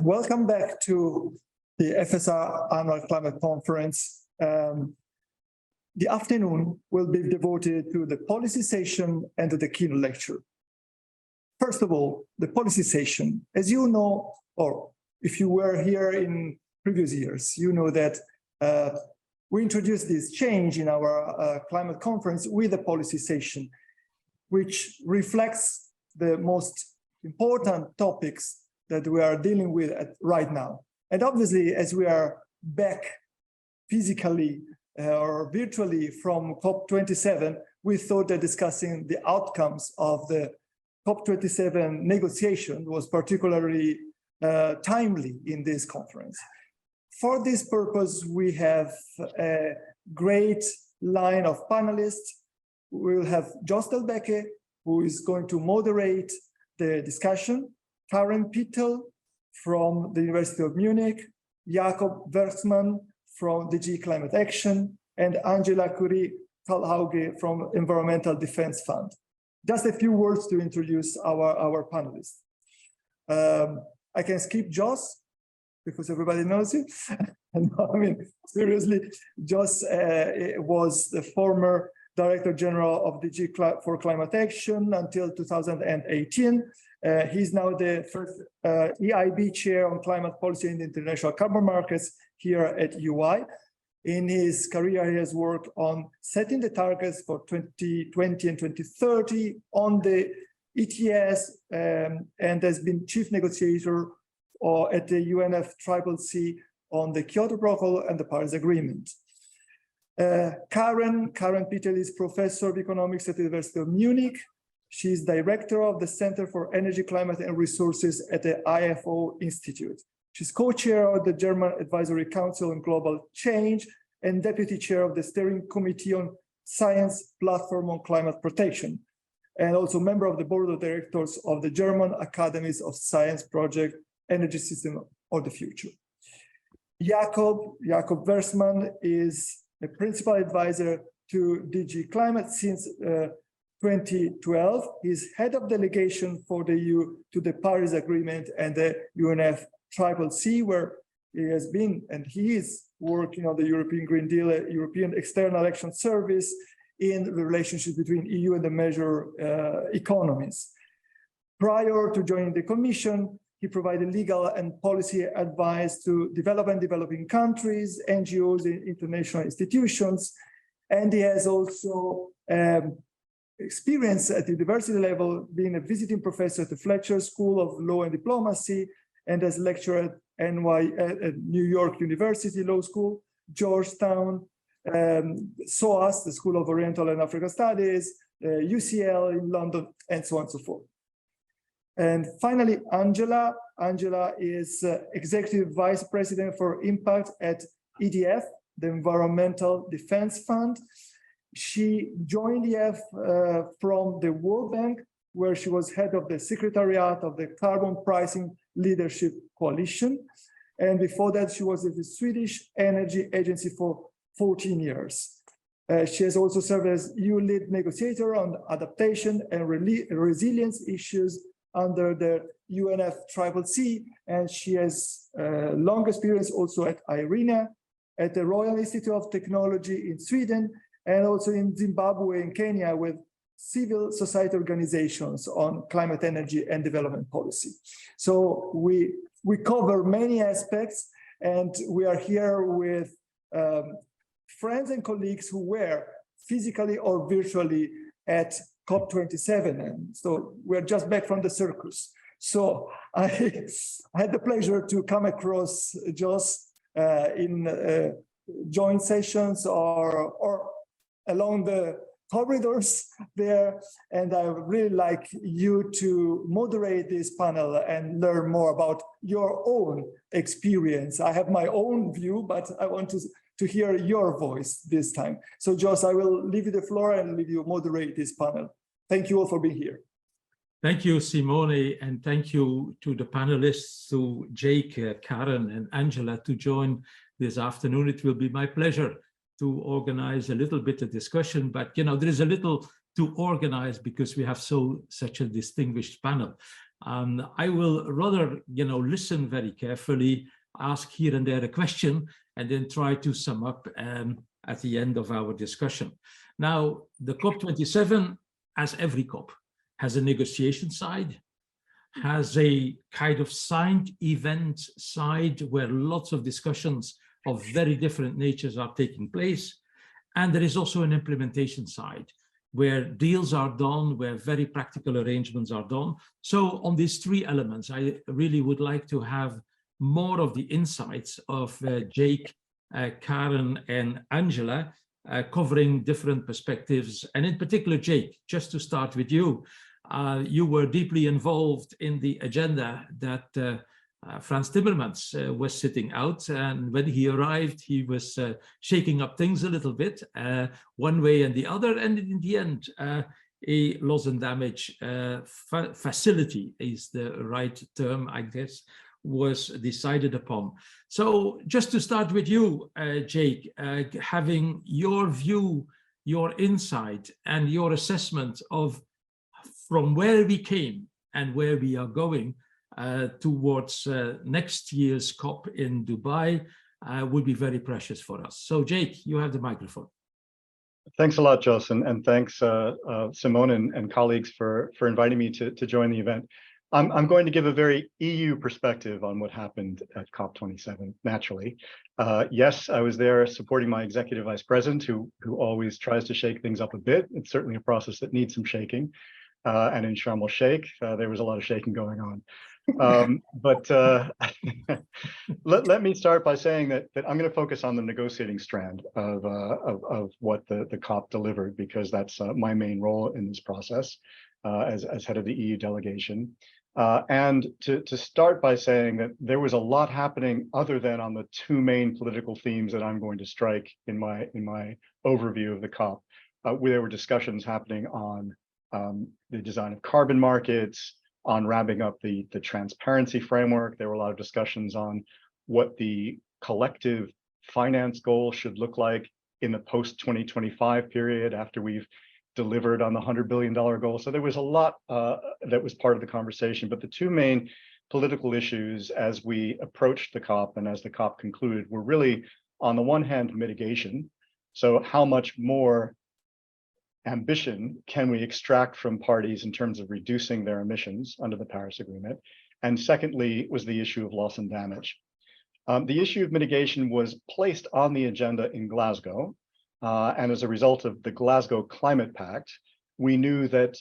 Welcome back to the FSR Annual Climate Conference. The afternoon will be devoted to the policy session and to the keynote lecture. First of all, the policy session. As you know, or if you were here in previous years, you know that we introduced this change in our climate conference with a policy session, which reflects the most important topics that we are dealing with right now. And obviously, as we are back physically or virtually from COP27, we thought that discussing the outcomes of the COP27 negotiation was particularly timely in this conference. For this purpose, we have a great line of panelists. We'll have Jos DELBEKE, who is going to moderate the discussion, PITTEL from the University of Munich, Jakob WERKSMAN from DG Climate Action, and Angela CHURIE KALLHAUGE from Environmental Defense Fund. Just a few words to introduce our panelists. I can skip Jos because everybody knows you. No, I mean, seriously, Jos was the former Director General of DG for Climate Action until 2018. He's now the first EIB Chair on Climate Policy in the International Carbon Markets here at EUI. In his career, he has worked on setting the targets for 2020 and 2030 on the ETS and has been chief negotiator at the UNFCCC on the Kyoto Protocol and the Paris Agreement. Karen PITTEL is professor of economics at the University of Munich. She's director of the Center for Energy, Climate and Resources at the IFO Institute. She's co-chair of the German Advisory Council on Global Change and deputy chair of the Steering Committee on Science Platform on Climate Protection, and also member of the board of directors of the German Academies of Science project Energy System of the Future. Jakob WERKSMAN is a principal advisor to DG Climate since 2012. He's head of delegation for the EU to the Paris Agreement and the UNFCCC, where he has been, and he is working on the European Green Deal, European External Action Service in the relationship between EU and the major economies. Prior to joining the Commission, he provided legal and policy advice to developing countries, NGOs, and international institutions. And he has also experience at the university level, being a visiting professor at the Fletcher School of Law and Diplomacy, and as lecturer at New York University Law School, Georgetown, SOAS, the School of Oriental and African Studies, UCL in London, and so on and so forth. And finally, Angela is Executive Vice President for Impact at EDF, the Environmental Defense Fund. She joined EDF from the World Bank, where she was head of the Secretariat of the Carbon Pricing Leadership Coalition. And before that, she was at the Swedish Energy Agency for 14 years. She has also served as EU lead negotiator on adaptation and resilience issues under the UNFCCC, and she has long experience also at IRENA, at the Royal Institute of Technology in Sweden, and also in Zimbabwe and Kenya with civil society organizations on climate, energy, and development policy. So we cover many aspects, and we are here with friends and colleagues who were physically or virtually at COP27, and so we're just back from the circus. So I had the pleasure to come across Jos in joint sessions or along the corridors there, and I would really like you to moderate this panel and learn more about your own experience. I have my own view, but I want to hear your voice this time. So Jos, I will leave you the floor and leave you moderate this panel. Thank you all for being here. Thank you, Simone, and thank you to the panelists, to Jake, Karen, and Angela to join this afternoon. It will be my pleasure to organize a little bit of discussion, but you know, there is a little to organize because we have such a distinguished panel. I will rather, listen very carefully, ask here and there a question, and then try to sum up at the end of our discussion. Now, the COP27, as every COP, has a negotiation side, has a kind of signed event side where lots of discussions of very different natures are taking place. And there is also an implementation side where deals are done, where very practical arrangements are done. So on these three elements, I really would like to have more of the insights of Jake, Karen, and Angela, covering different perspectives. And in particular, Jake, just to start with you, you were deeply involved in the agenda that Frans Timmermans was sitting out, and when he arrived, he was shaking up things a little bit, one way and the other, and in the end, a loss and damage facility is the right term, I guess, was decided upon. So just to start with you, Jake, having your view, your insight, and your assessment of from where we came and where we are going towards next year's COP in Dubai would be very precious for us. So Jake, you have the microphone. Thanks a lot, Jos, and thanks Simone and colleagues for inviting me to join the event. I'm going to give a very EU perspective on what happened at COP27, naturally. Yes, I was there supporting my executive vice president, who always tries to shake things up a bit. It's certainly a process that needs some shaking. And in Sharm El Sheikh, there was a lot of shaking going on. Let me start by saying that I'm going to focus on the negotiating strand of what the COP delivered, because that's my main role in this process as head of the EU delegation. And to start by saying that there was a lot happening other than on the two main political themes that I'm going to strike in my overview of the COP. There were discussions happening on the design of carbon markets, on wrapping up the transparency framework. There were a lot of discussions on what the collective finance goal should look like in the post-2025 period after we've delivered on the $100 billion goal. So there was a lot that was part of the conversation, but the two main political issues as we approached the COP and as the COP concluded were really, on the one hand, mitigation. So how much more ambition can we extract from parties in terms of reducing their emissions under the Paris Agreement? And secondly, was the issue of loss and damage. The issue of mitigation was placed on the agenda in Glasgow. And as a result of the Glasgow Climate Pact, we knew that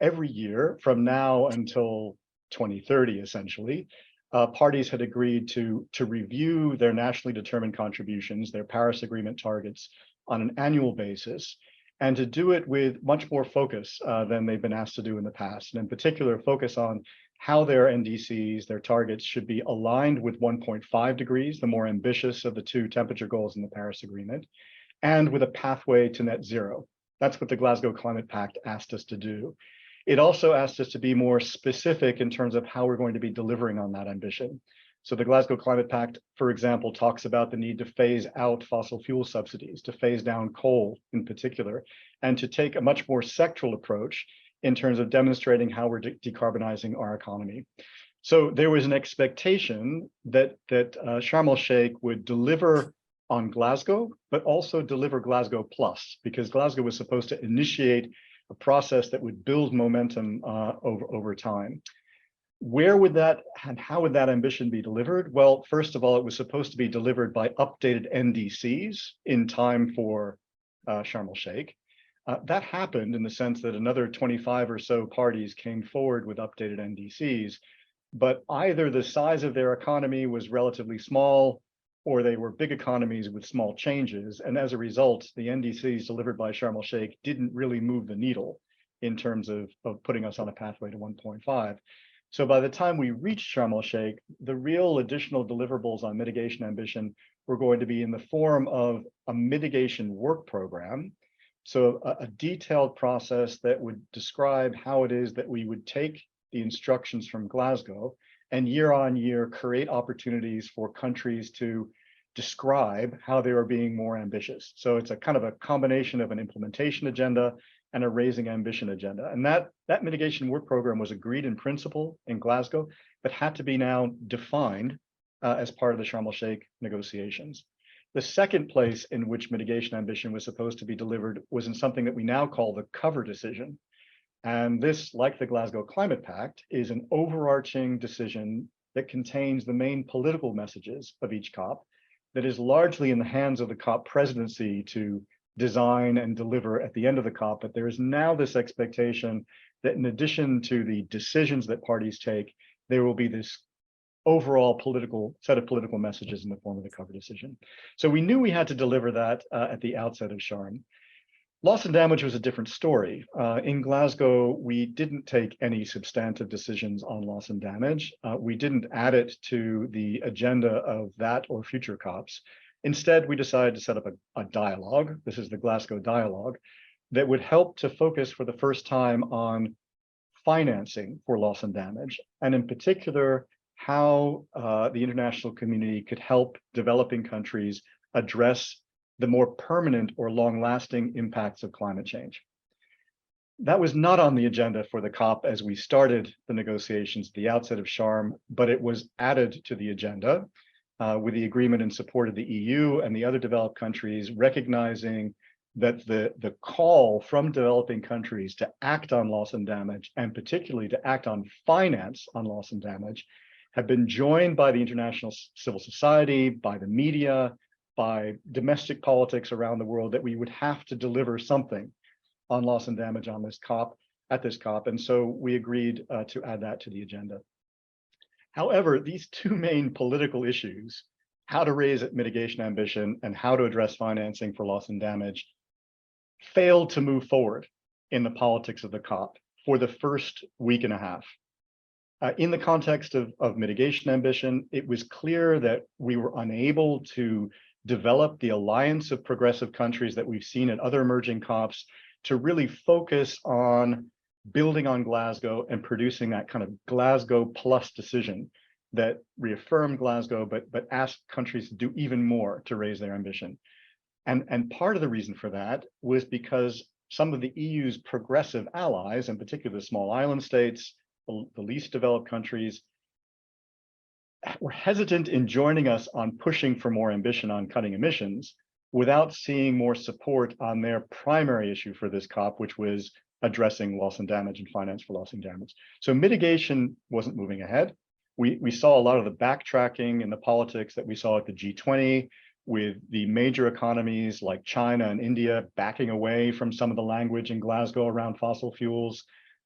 every year from now until 2030, essentially, parties had agreed to review their nationally determined contributions, their Paris Agreement targets, on an annual basis, and to do it with much more focus than they've been asked to do in the past, and in particular, focus on how their NDCs, their targets, should be aligned with 1.5 degrees, the more ambitious of the two temperature goals in the Paris Agreement, and with a pathway to net zero. That's what the Glasgow Climate Pact asked us to do. It also asked us to be more specific in terms of how we're going to be delivering on that ambition. So the Glasgow Climate Pact, for example, talks about the need to phase out fossil fuel subsidies, to phase down coal in particular, and to take a much more sectoral approach in terms of demonstrating how we're decarbonizing our economy. So there was an expectation that Sharm El Sheikh would deliver on Glasgow, but also deliver Glasgow Plus, because Glasgow was supposed to initiate a process that would build momentum over time. Where would that and how would that ambition be delivered? Well, first of all, it was supposed to be delivered by updated NDCs in time for Sharm El Sheikh. That happened in the sense that another 25 or so parties came forward with updated NDCs, but either the size of their economy was relatively small, or they were big economies with small changes. And as a result, the NDCs delivered by Sharm El Sheikh didn't really move the needle in terms of putting us on a pathway to 1.5. So by the time we reached Sharm El Sheikh, the real additional deliverables on mitigation ambition were going to be in the form of a mitigation work program. So a detailed process that would describe how it is that we would take the instructions from Glasgow and year on year create opportunities for countries to describe how they are being more ambitious. So it's a kind of a combination of an implementation agenda and a raising ambition agenda. And that mitigation work program was agreed in principle in Glasgow, but had to be now defined as part of the Sharm El Sheikh negotiations. The second place in which mitigation ambition was supposed to be delivered was in something that we now call the cover decision. And this, like the Glasgow Climate Pact, is an overarching decision that contains the main political messages of each COP that is largely in the hands of the COP presidency to design and deliver at the end of the COP. But there is now this expectation that in addition to the decisions that parties take, there will be this overall set of political messages in the form of the cover decision. So we knew we had to deliver that at the outset of Sharm. Loss and damage was a different story. In Glasgow, we didn't take any substantive decisions on loss and damage. We didn't add it to the agenda of that or future COPs. Instead, we decided to set up a dialogue. This is the Glasgow Dialogue that would help to focus for the first time on financing for loss and damage, and in particular, how the international community could help developing countries address the more permanent or long-lasting impacts of climate change. That was not on the agenda for the COP as we started the negotiations at the outset of Sharm, but it was added to the agenda with the agreement in support of the EU and the other developed countries, recognizing that the call from developing countries to act on loss and damage, and particularly to act on finance on loss and damage, have been joined by the international civil society, by the media, by domestic politics around the world, that we would have to deliver something on loss and damage on this COP, at this COP. And so we agreed to add that to the agenda. However, these two main political issues, how to raise mitigation ambition and how to address financing for loss and damage, failed to move forward in the politics of the COP for the first week and a half. In the context of mitigation ambition, it was clear that we were unable to develop the alliance of progressive countries that we've seen at other emerging COPs to really focus on building on Glasgow and producing that kind of Glasgow plus decision that reaffirmed Glasgow, but asked countries to do even more to raise their ambition. And part of the reason for that was because some of the EU's progressive allies, in particular the small island states, the least developed countries, were hesitant in joining us on pushing for more ambition on cutting emissions without seeing more support on their primary issue for this COP, which was addressing loss and damage and finance for loss and damage. So mitigation wasn't moving ahead. We saw a lot of the backtracking in the politics that we saw at the G20, with the major economies like China and India backing away from some of the language in Glasgow around fossil fuels.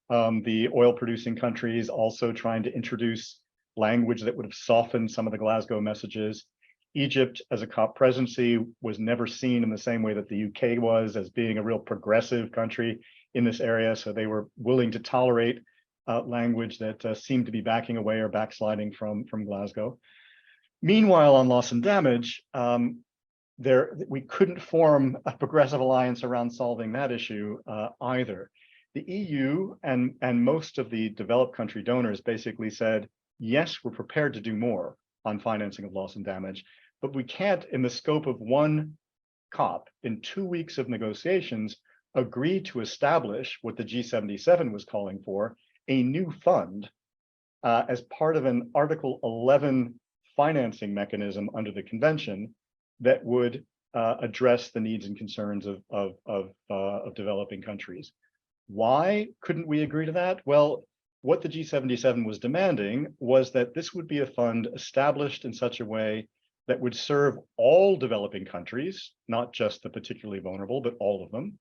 The oil-producing countries also trying to introduce language that would have softened some of the Glasgow messages. Egypt, as a COP presidency, was never seen in the same way that the UK was, as being a real progressive country in this area. So they were willing to tolerate language that seemed to be backing away or backsliding from Glasgow. Meanwhile, on loss and damage, we couldn't form a progressive alliance around solving that issue either. The EU and most of the developed country donors basically said, yes, we're prepared to do more on financing of loss and damage, but we can't, in the scope of one COP, in 2 weeks of negotiations, agree to establish what the G77 was calling for, a new fund as part of an Article 11 financing mechanism under the convention that would address the needs and concerns of developing countries. Why couldn't we agree to that? Well, what the G77 was demanding was that this would be a fund established in such a way that would serve all developing countries, not just the particularly vulnerable, but all of them,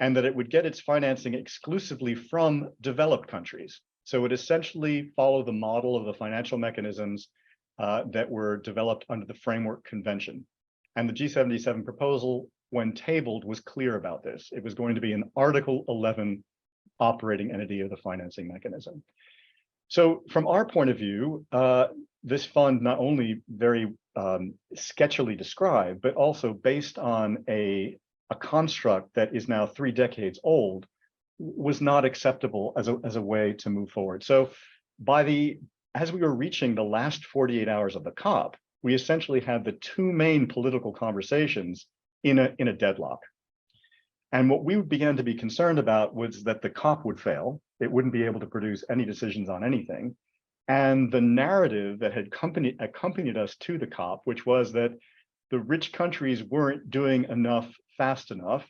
and that it would get its financing exclusively from developed countries. So it would essentially follow the model of the financial mechanisms that were developed under the Framework Convention. And the G77 proposal, when tabled, was clear about this. It was going to be an Article 11 operating entity of the financing mechanism. So from our point of view, this fund, not only very sketchily described, but also based on a construct that is now 3 decades old, was not acceptable as a way to move forward. So as we were reaching the last 48 hours of the COP, we essentially had the 2 main political conversations in a deadlock. And what we began to be concerned about was that the COP would fail. It wouldn't be able to produce any decisions on anything. And the narrative that had accompanied us to the COP, which was that the rich countries weren't doing enough fast enough,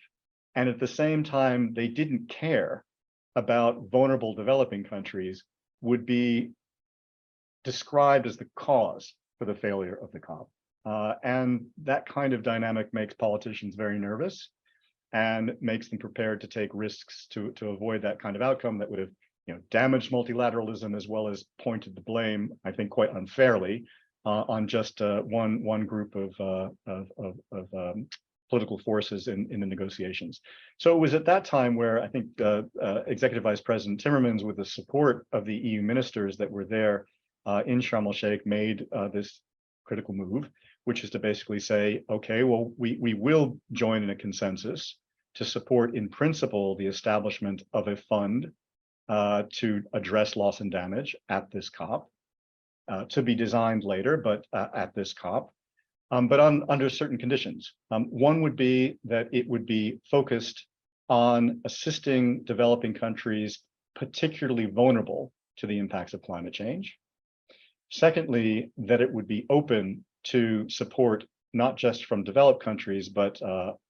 and at the same time, they didn't care about vulnerable developing countries, would be described as the cause for the failure of the COP. And that kind of dynamic makes politicians very nervous and makes them prepared to take risks to avoid that kind of outcome that would have damaged multilateralism, as well as pointed the blame, I think quite unfairly, on just one group of political forces in the negotiations. So it was at that time where I think Executive Vice President Timmermans, with the support of the EU ministers that were there in Sharm El Sheikh, made this critical move, which is to basically say, okay, well, we will join in a consensus to support in principle the establishment of a fund to address loss and damage at this COP, to be designed later, but at this COP, but under certain conditions. One would be that it would be focused on assisting developing countries particularly vulnerable to the impacts of climate change. Secondly, that it would be open to support not just from developed countries, but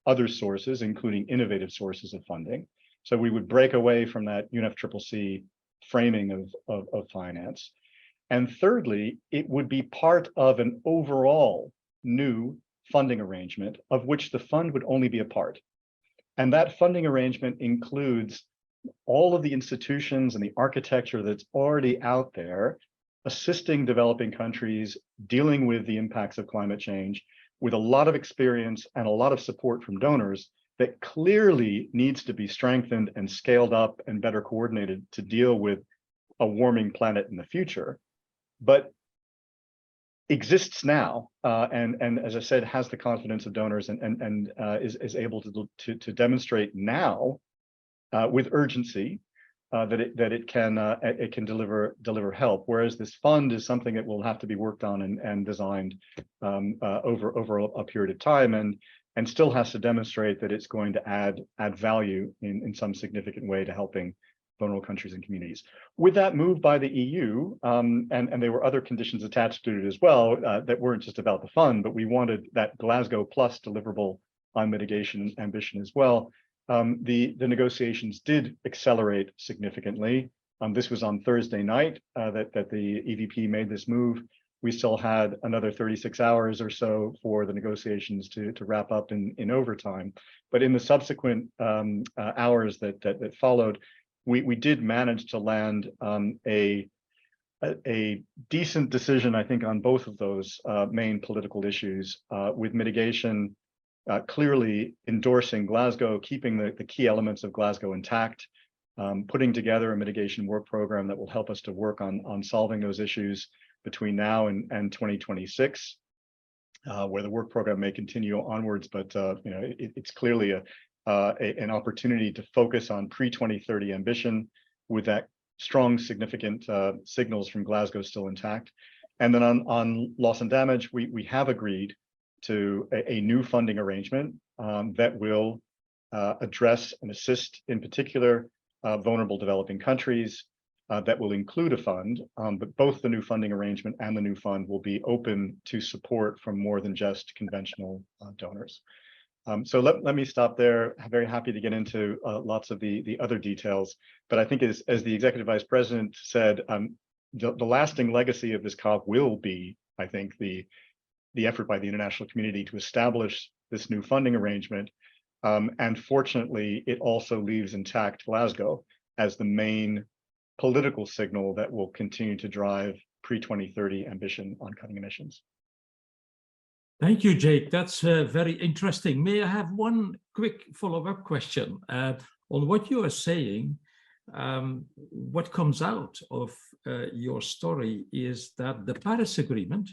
other sources, including innovative sources of funding. So we would break away from that UNFCCC framing of finance. And thirdly, it would be part of an overall new funding arrangement of which the fund would only be a part. And that funding arrangement includes all of the institutions and the architecture that's already out there, assisting developing countries dealing with the impacts of climate change, with a lot of experience and a lot of support from donors, that clearly needs to be strengthened and scaled up and better coordinated to deal with a warming planet in the future, but exists now, and as I said, has the confidence of donors and is able to demonstrate now with urgency that it can deliver help. Whereas this fund is something that will have to be worked on and designed over a period of time, and still has to demonstrate that it's going to add value in some significant way to helping vulnerable countries and communities. With that move by the EU, and there were other conditions attached to it as well that weren't just about the fund, but we wanted that Glasgow Plus deliverable on mitigation ambition as well. The negotiations did accelerate significantly. This was on Thursday night that the EVP made this move. We still had another 36 hours or so for the negotiations to wrap up in overtime. But in the subsequent hours that followed, we did manage to land a decent decision, I think, on both of those main political issues, with mitigation clearly endorsing Glasgow, keeping the key elements of Glasgow intact, putting together a mitigation work program that will help us to work on solving those issues between now and 2026, where the work program may continue onwards, but it's clearly an opportunity to focus on pre-2030 ambition with that strong, significant signals from Glasgow still intact. And then on loss and damage, we have agreed to a new funding arrangement that will address and assist, in particular, vulnerable developing countries, that will include a fund, but both the new funding arrangement and the new fund will be open to support from more than just conventional donors. So let me stop there. I'm very happy to get into lots of the other details, but I think as the Executive Vice President said, the lasting legacy of this COP will be, I think, the effort by the international community to establish this new funding arrangement. And fortunately, it also leaves intact Glasgow as the main political signal that will continue to drive pre-2030 ambition on cutting emissions. Thank you, Jake. That's very interesting. May I have one quick follow-up question on what you are saying? What comes out of your story is that the Paris Agreement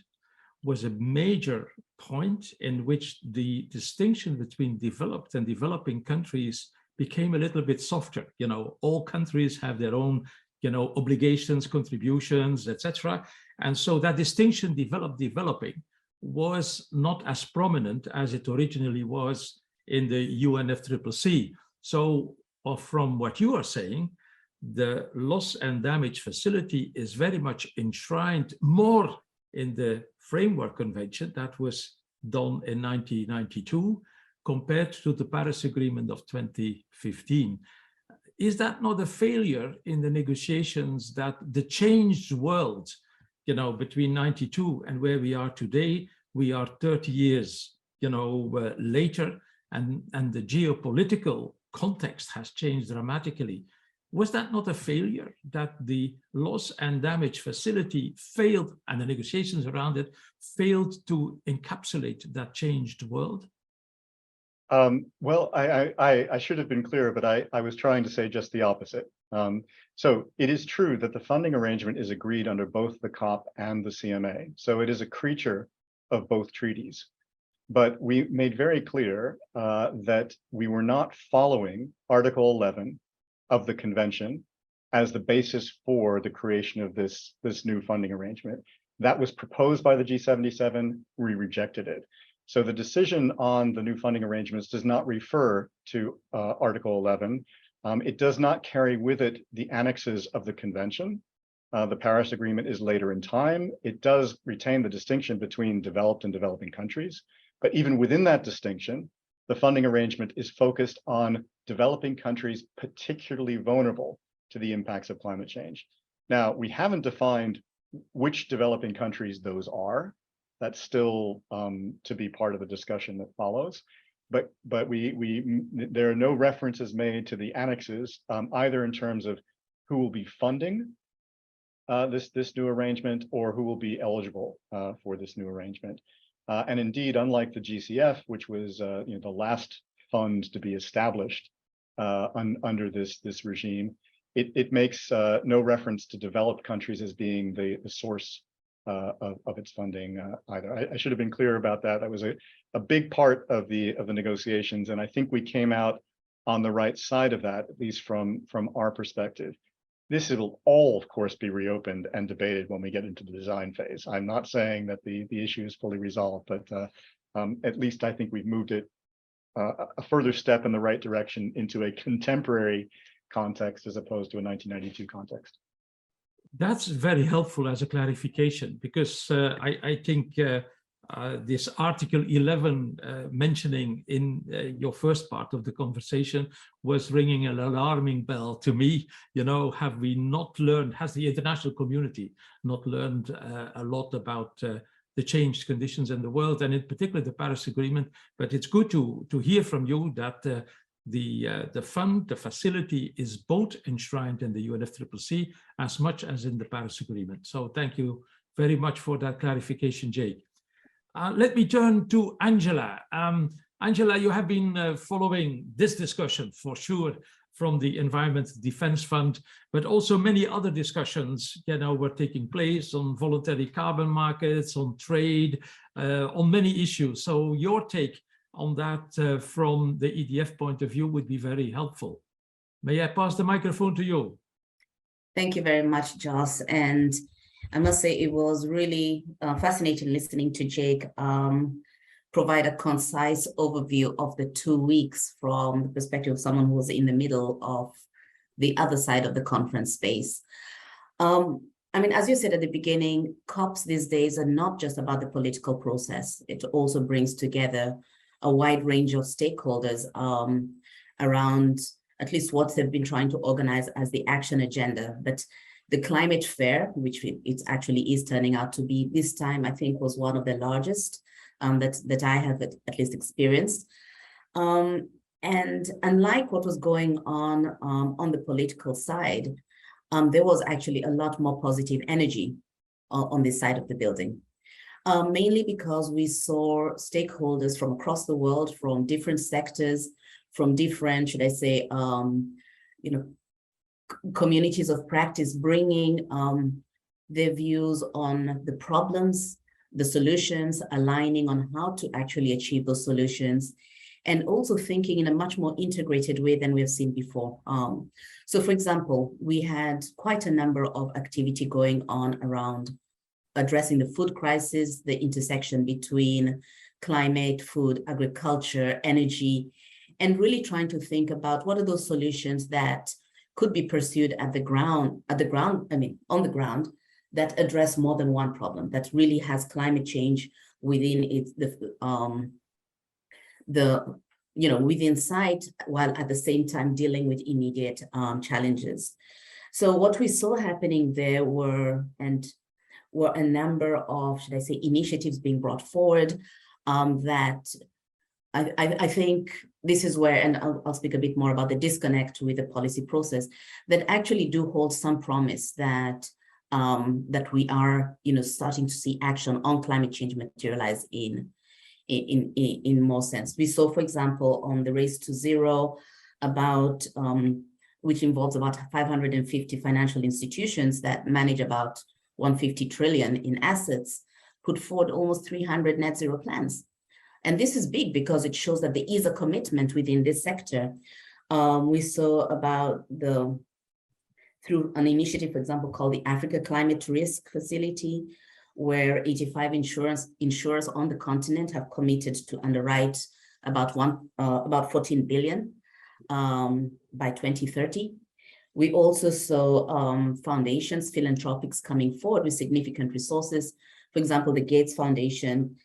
was a major point in which the distinction between developed and developing countries became a little bit softer. All countries have their own obligations, contributions, etc. And so that distinction, developing, was not as prominent as it originally was in the UNFCCC. So, or from what you are saying, the loss and damage facility is very much enshrined more in the framework convention that was done in 1992 compared to the Paris Agreement of 2015. Is that not a failure in the negotiations that the changed world, you know, between 92 and where we are today, we are 30 years, you know, later, and the geopolitical context has changed dramatically. Was that not a failure that the loss and damage facility failed and the negotiations around it failed to encapsulate that changed world? Well, I should have been clearer, but I was trying to say just the opposite. So it is true that the funding arrangement is agreed under both the COP and the CMA. So it is a creature of both treaties. But we made very clear that we were not following Article 11 of the convention as the basis for the creation of this new funding arrangement. That was proposed by the G77, we rejected it. So the decision on the new funding arrangements does not refer to Article 11. It does not carry with it the annexes of the convention. The Paris Agreement is later in time. It does retain the distinction between developed and developing countries. But even within that distinction, the funding arrangement is focused on developing countries particularly vulnerable to the impacts of climate change. Now, we haven't defined which developing countries those are. That's still to be part of the discussion that follows. But there are no references made to the annexes, either in terms of who will be funding this new arrangement or who will be eligible for this new arrangement. And indeed, unlike the GCF, which was the last fund to be established under this regime, it makes no reference to developed countries as being the source of its funding either. I should have been clear about that. That was a big part of the negotiations, and I think we came out on the right side of that, at least from our perspective. This will all, of course, be reopened and debated when we get into the design phase. I'm not saying that the issue is fully resolved, but at least I think we've moved it a further step in the right direction into a contemporary context as opposed to a 1992 context. That's very helpful as a clarification, because I think this Article 11 mentioning in your first part of the conversation was ringing an alarming bell to me. You know, have we not learned, has the international community not learned a lot about the changed conditions in the world, and in particular the Paris Agreement? But it's good to hear from you that the facility is both enshrined in the UNFCCC as much as in the Paris Agreement. So thank you very much for that clarification, Jake. Let me turn to Angela. Angela, you have been following this discussion for sure from the Environment Defense Fund, but also many other discussions, you know, were taking place on voluntary carbon markets, on trade, on many issues. So your take on that from the EDF point of view would be very helpful. May I pass the microphone to you? Thank you very much, Jos. And I must say it was really fascinating listening to Jake provide a concise overview of the 2 weeks from the perspective of someone who was in the middle of the other side of the conference space. I mean, as you said at the beginning, COPs these days are not just about the political process. It also brings together a wide range of stakeholders around at least what they've been trying to organize as the action agenda. But the climate fair, which it actually is turning out to be this time, I think was one of the largest that I have at least experienced. And unlike what was going on the political side, there was actually a lot more positive energy on this side of the building. Mainly because we saw stakeholders from across the world, from different sectors, from different, should I say, communities of practice, bringing their views on the problems, the solutions, aligning on how to actually achieve those solutions, and also thinking in a much more integrated way than we've seen before. So, for example, we had quite a number of activity going on around addressing the food crisis, the intersection between climate, food, agriculture, energy, and really trying to think about what are those solutions that could be pursued on the ground, that address more than one problem, that really has climate change within its within sight, while at the same time dealing with immediate challenges. So what we saw happening there were a number of, should I say, initiatives being brought forward that I think this is where, and I'll speak a bit more about the disconnect with the policy process, that actually do hold some promise that that we are, starting to see action on climate change materialize in more sense. We saw, for example, on the Race to Zero, which involves about 550 financial institutions that manage about 150 trillion in assets, put forward almost 300 net zero plans. And this is big because it shows that there is a commitment within this sector. We saw through an initiative, for example, called the Africa Climate Risk Facility, where 85 insurers on the continent have committed to underwrite about 14 billion by 2030. We also saw foundations, philanthropics coming forward with significant resources. For example, the Gates Foundation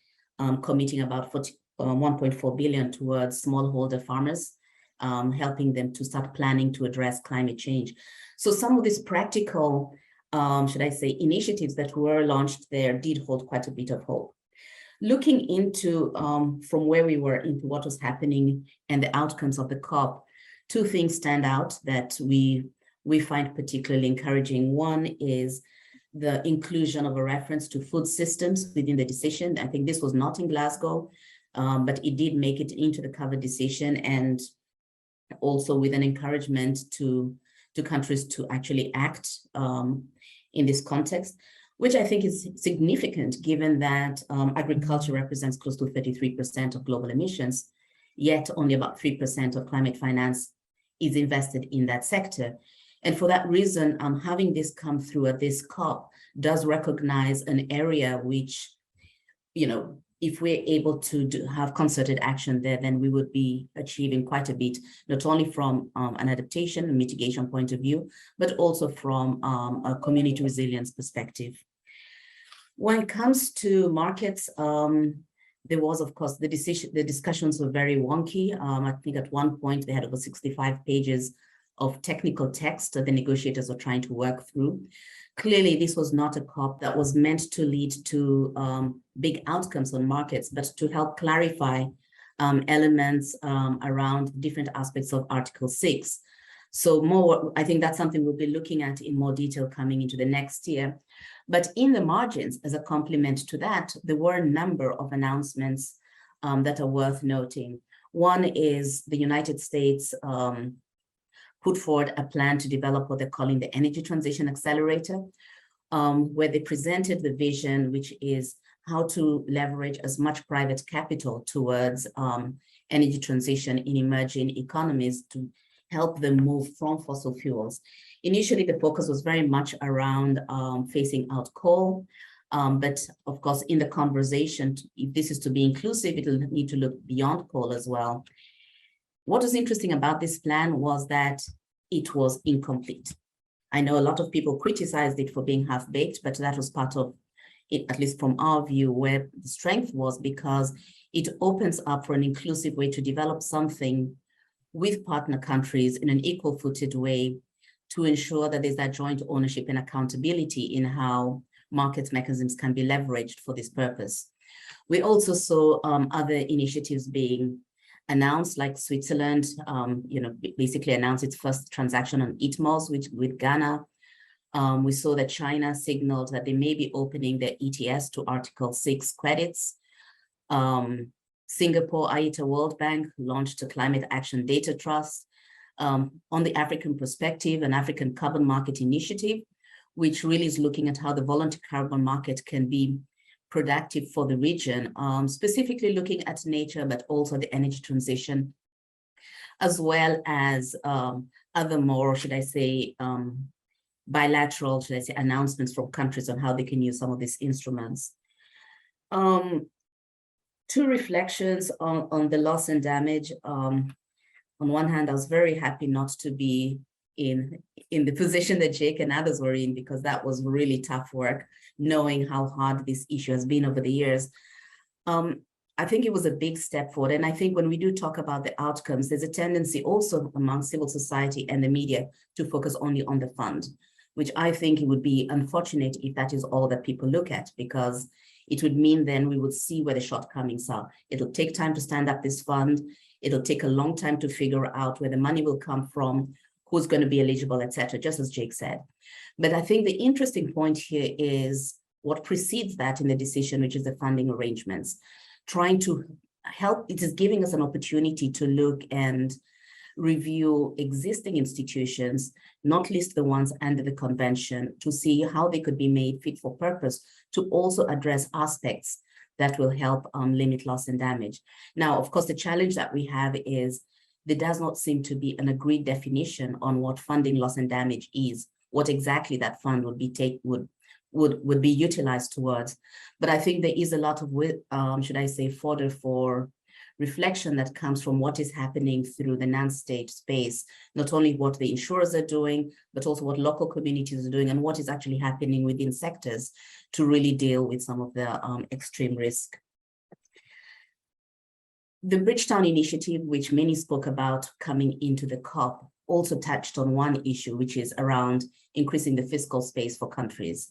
committing about 1.4 billion towards smallholder farmers, helping them to start planning to address climate change. So some of these practical, should I say, initiatives that were launched there did hold quite a bit of hope. Looking into from where we were into what was happening and the outcomes of the COP, two things stand out that we find particularly encouraging. One is the inclusion of a reference to food systems within the decision. I think this was not in Glasgow, but it did make it into the cover decision, and also with an encouragement to countries to actually act in this context, which I think is significant given that agriculture represents close to 33% of global emissions, yet only about 3% of climate finance is invested in that sector. And for that reason, having this come through at this COP does recognize an area which, if we're able to have concerted action there, then we would be achieving quite a bit, not only from an adaptation and mitigation point of view, but also from a community resilience perspective. When it comes to markets, there was, of course, the discussions were very wonky. I think at one point they had over 65 pages of technical text that the negotiators were trying to work through. Clearly, this was not a COP that was meant to lead to big outcomes on markets, but to help clarify elements around different aspects of Article 6. So I think that's something we'll be looking at in more detail coming into the next year. But in the margins, as a complement to that, there were a number of announcements that are worth noting. One is the United States put forward a plan to develop what they're calling the Energy Transition Accelerator, where they presented the vision, which is how to leverage as much private capital towards energy transition in emerging economies to help them move from fossil fuels. Initially, the focus was very much around phasing out coal, but of course, in the conversation, if this is to be inclusive, it'll need to look beyond coal as well. What was interesting about this plan was that it was incomplete. I know a lot of people criticized it for being half-baked, but that was part of it, at least from our view, where the strength was, because it opens up for an inclusive way to develop something with partner countries in an equal-footed way to ensure that there's that joint ownership and accountability in how market mechanisms can be leveraged for this purpose. We also saw other initiatives being announced, like Switzerland, basically announced its first transaction on ETMOS with Ghana. We saw that China signaled that they may be opening their ETS to Article 6 credits. Singapore, AITA World Bank launched a Climate Action Data Trust. On the African perspective, an African Carbon Market Initiative, which really is looking at how the voluntary carbon market can be productive for the region, specifically looking at nature, but also the energy transition, as well as other more, should I say, bilateral, should I say, announcements from countries on how they can use some of these instruments. Two reflections on the loss and damage. on one hand, I was very happy not to be in the position that Jake and others were in, because that was really tough work, knowing how hard this issue has been over the years. I think it was a big step forward. And I think when we do talk about the outcomes, there's a tendency also among civil society and the media to focus only on the fund, which I think it would be unfortunate if that is all that people look at, because it would mean then we would see where the shortcomings are. It'll take time to stand up this fund. It'll take a long time to figure out where the money will come from, who's going to be eligible, etc., just as Jake said. But I think the interesting point here is what precedes that in the decision, which is the funding arrangements. Trying to help, it is giving us an opportunity to look and review existing institutions, not least the ones under the convention, to see how they could be made fit for purpose to also address aspects that will help limit loss and damage. Now, of course, the challenge that we have is there does not seem to be an agreed definition on what funding loss and damage is, what exactly that fund would be utilized towards. But I think there is a lot of, should I say, fodder for reflection that comes from what is happening through the non-state space, not only what the insurers are doing, but also what local communities are doing and what is actually happening within sectors to really deal with some of the extreme risk. The Bridgetown Initiative, which many spoke about coming into the COP, also touched on one issue, which is around increasing the fiscal space for countries.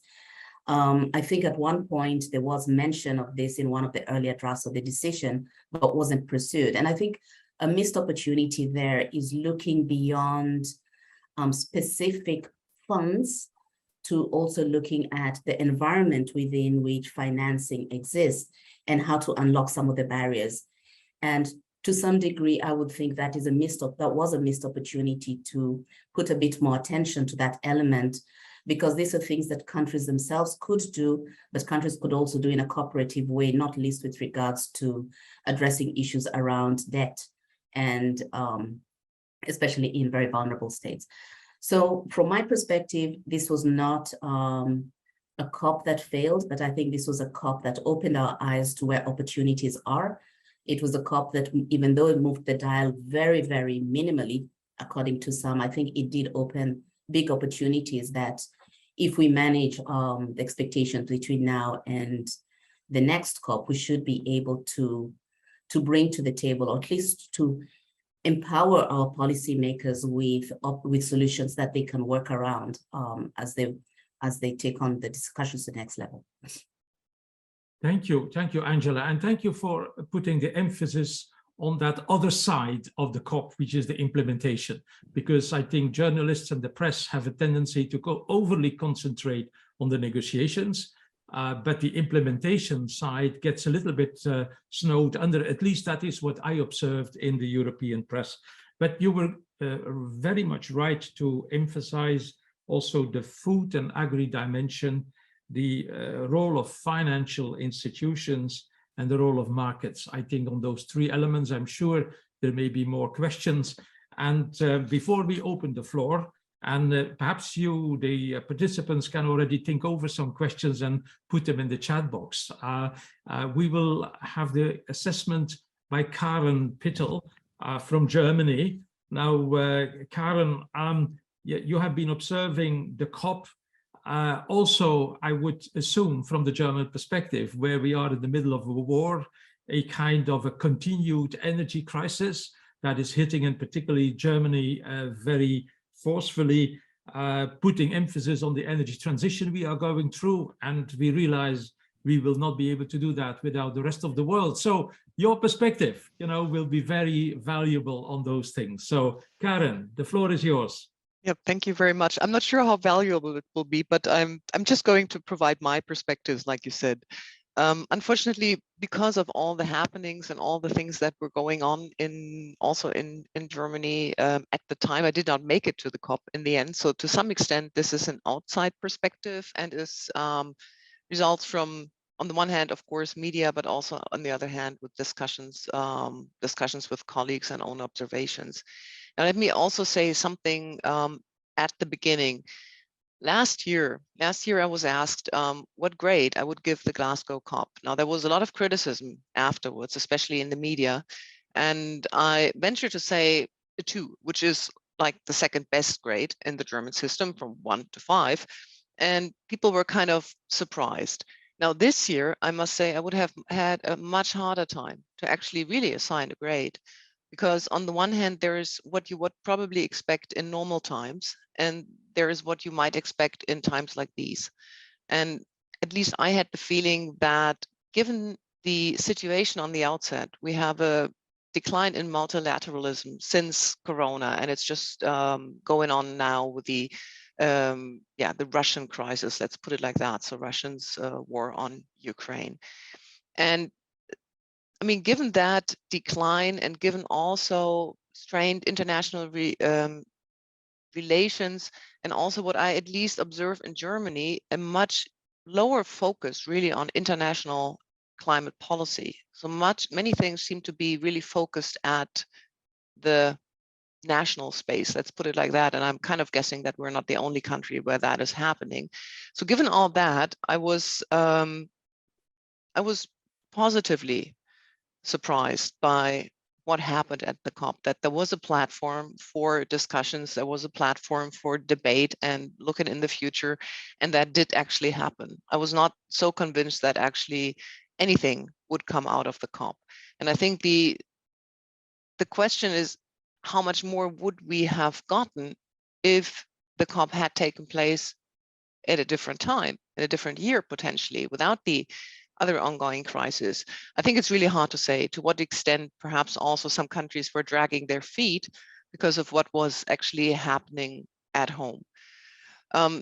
I think at one point there was mention of this in one of the earlier drafts of the decision, but wasn't pursued. And I think a missed opportunity there is looking beyond specific funds to also looking at the environment within which financing exists and how to unlock some of the barriers. And to some degree, I would think that was a missed opportunity to put a bit more attention to that element, because these are things that countries themselves could do, but countries could also do in a cooperative way, not least with regards to addressing issues around debt and especially in very vulnerable states. So from my perspective, this was not a COP that failed, but I think this was a COP that opened our eyes to where opportunities are. It was a COP that, even though it moved the dial very, very minimally, according to some, I think it did open big opportunities that if we manage the expectations between now and the next COP, we should be able to bring to the table, or at least to empower our policymakers with solutions that they can work around as they take on the discussions to the next level. Thank you, Angela, and thank you for putting the emphasis on that other side of the COP, which is the implementation, because I think journalists and the press have a tendency to go overly concentrate on the negotiations, but the implementation side gets a little bit snowed under. At least that is what I observed in the European press. But you were very much right to emphasize also the food and agri dimension, the role of financial institutions, and the role of markets. I think on those three elements, I'm sure there may be more questions. And before we open the floor, and perhaps you, the participants, can already think over some questions and put them in the chat box. We will have the assessment by Karen PITTEL from Germany. Now, Karen, you have been observing the COP. Also, I would assume from the German perspective, where we are in the middle of a war, a kind of a continued energy crisis that is hitting, and particularly Germany, very forcefully, putting emphasis on the energy transition we are going through. And we realize we will not be able to do that without the rest of the world. So your perspective, will be very valuable on those things. So Karen, the floor is yours. Yeah, thank you very much. I'm not sure how valuable it will be, but I'm just going to provide my perspectives, like you said. Unfortunately, because of all the happenings and all the things that were going on also in Germany at the time, I did not make it to the COP in the end. So to some extent, this is an outside perspective and is results from, on the one hand, of course, media, but also on the other hand, with discussions with colleagues and own observations. Now, let me also say something at the beginning. Last year, I was asked what grade I would give the Glasgow COP. Now, there was a lot of criticism afterwards, especially in the media. And I venture to say a 2, which is like the second best grade in the German system from 1 to 5. And people were kind of surprised. Now this year, I must say, I would have had a much harder time to actually really assign a grade, because on the one hand, there is what you would probably expect in normal times, and there is what you might expect in times like these. And at least I had the feeling that given the situation on the outset, we have a decline in multilateralism since Corona, and it's just going on now with the Russian crisis, let's put it like that. So Russians' war on Ukraine. And I mean, given that decline and given also strained international relations, and also what I at least observe in Germany, a much lower focus really on international climate policy. So many things seem to be really focused at the national space, let's put it like that. And I'm kind of guessing that we're not the only country where that is happening. So given all that, I was positively surprised by what happened at the COP, that there was a platform for discussions, there was a platform for debate and looking in the future, and that did actually happen. I was not so convinced that actually anything would come out of the COP. And I think the question is, how much more would we have gotten if the COP had taken place at a different time, in a different year, potentially, without the other ongoing crisis? I think it's really hard to say to what extent perhaps also some countries were dragging their feet because of what was actually happening at home.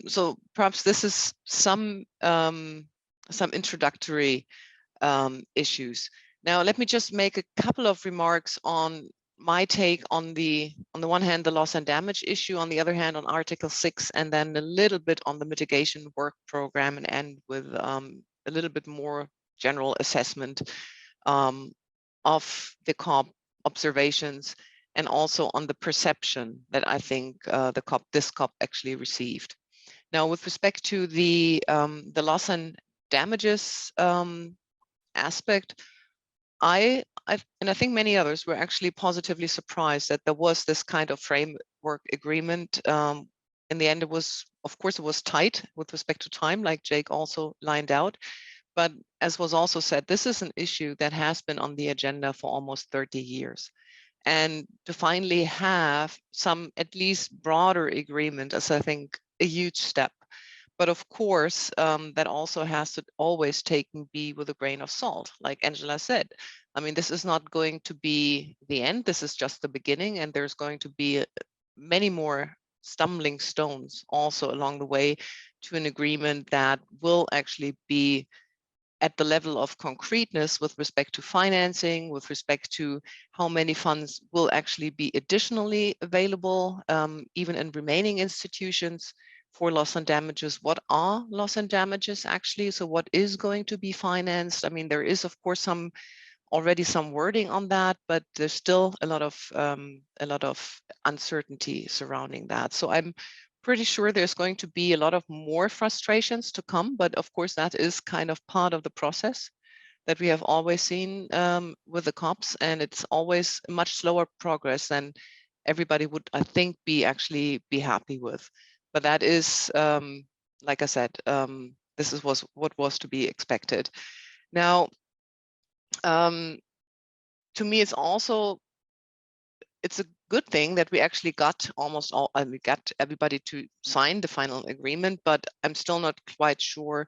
So perhaps this is some introductory issues. Now, let me just make a couple of remarks on my take on the one hand, the loss and damage issue, on the other hand, on Article 6, and then a little bit on the mitigation work program, and end with a little bit more general assessment of the COP observations, and also on the perception that I think this COP actually received. Now, with respect to the loss and damages aspect, and I think many others were actually positively surprised that there was this kind of framework agreement. In the end, it was, of course, it was tight with respect to time, like Jake also lined out. But as was also said, this is an issue that has been on the agenda for almost 30 years. And to finally have some at least broader agreement is, I think, a huge step. But of course, that also has to always be with a grain of salt, like Angela said. I mean, this is not going to be the end. This is just the beginning, and there's going to be many more stumbling stones also along the way to an agreement that will actually be at the level of concreteness with respect to financing, with respect to how many funds will actually be additionally available, even in remaining institutions, for loss and damages. What are loss and damages actually? So what is going to be financed? I mean, there is, of course, already some wording on that, but there's still a lot of uncertainty surrounding that. So I'm pretty sure there's going to be a lot of more frustrations to come, but of course that is kind of part of the process that we have always seen with the COPs, and it's always a much slower progress than everybody would, I think, be happy with. But that is, like I said, this is what was to be expected. Now, to me, it's a good thing that we actually got we got everybody to sign the final agreement, but I'm still not quite sure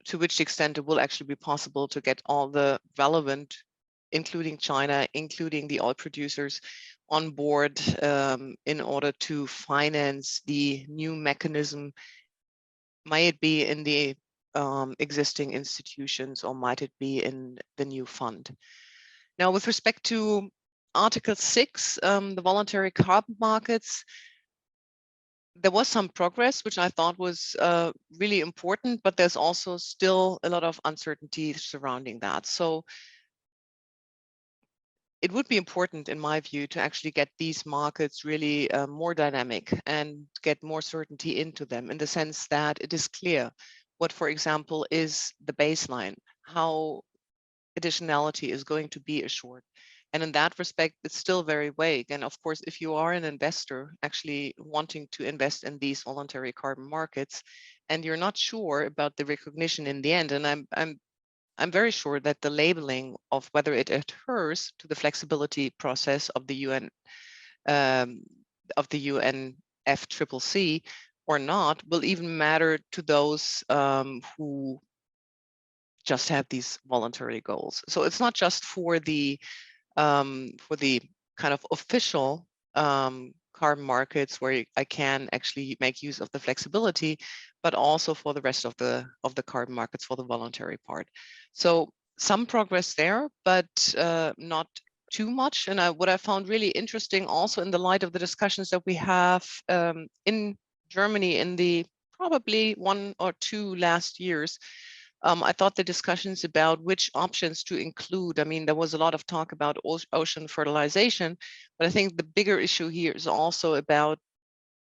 to which extent it will actually be possible to get all the relevant, including China, including the oil producers, on board in order to finance the new mechanism. Might it be in the existing institutions, or might it be in the new fund? Now, with respect to Article 6, the voluntary carbon markets, there was some progress, which I thought was really important, but there's also still a lot of uncertainty surrounding that. So it would be important, in my view, to actually get these markets really more dynamic and get more certainty into them, in the sense that it is clear what, for example, is the baseline, how additionality is going to be assured, And in that respect, it's still very vague. And of course, if you are an investor actually wanting to invest in these voluntary carbon markets, and you're not sure about the recognition in the end, and I'm very sure that the labeling of whether it adheres to the flexibility process of the UN of the UNFCCC or not will even matter to those who just have these voluntary goals. So it's not just for the kind of official carbon markets where I can actually make use of the flexibility, but also for the rest of the carbon markets for the voluntary part. So some progress there, but not too much. And what I found really interesting also in the light of the discussions that we have in Germany in the probably 1 or 2 last years, I thought the discussions about which options to include, I mean, there was a lot of talk about ocean fertilization, but I think the bigger issue here is also about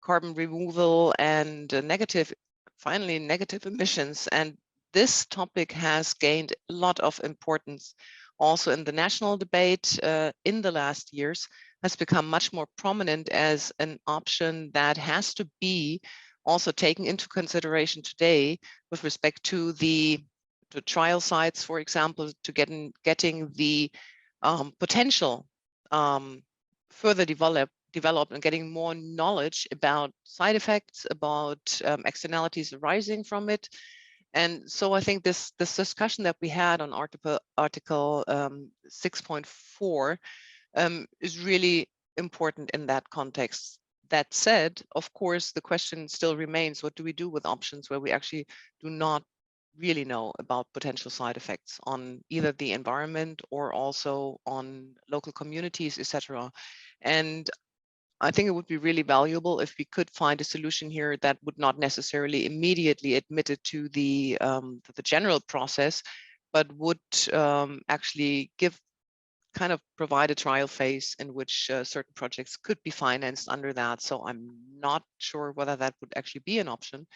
carbon removal and finally negative emissions. And this topic has gained a lot of importance also in the national debate in the last years, has become much more prominent as an option that has to be also taken into consideration today with respect to the trial sites, for example, to getting the potential further developed and getting more knowledge about side effects, about externalities arising from it. And so I think this discussion that we had on article 6.4 is really important in that context. That said, of course, the question still remains, what do we do with options where we actually do not really know about potential side effects on either the environment or also on local communities, etc. And I think it would be really valuable if we could find a solution here that would not necessarily immediately admit it to the general process, but would actually kind of provide a trial phase in which certain projects could be financed under that. So I'm not sure whether that would actually be an option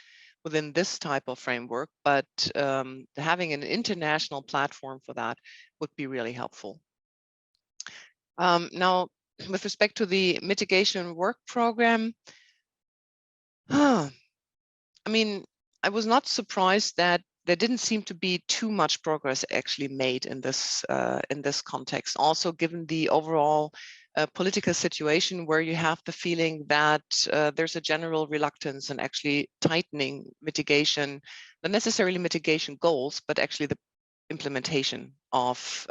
within this type of framework, but having an international platform for that would be really helpful. Now, with respect to the mitigation work program, I mean, I was not surprised that there didn't seem to be too much progress actually made in this context. Also, given the overall political situation where you have the feeling that there's a general reluctance in actually tightening mitigation, not necessarily mitigation goals, but actually the implementation of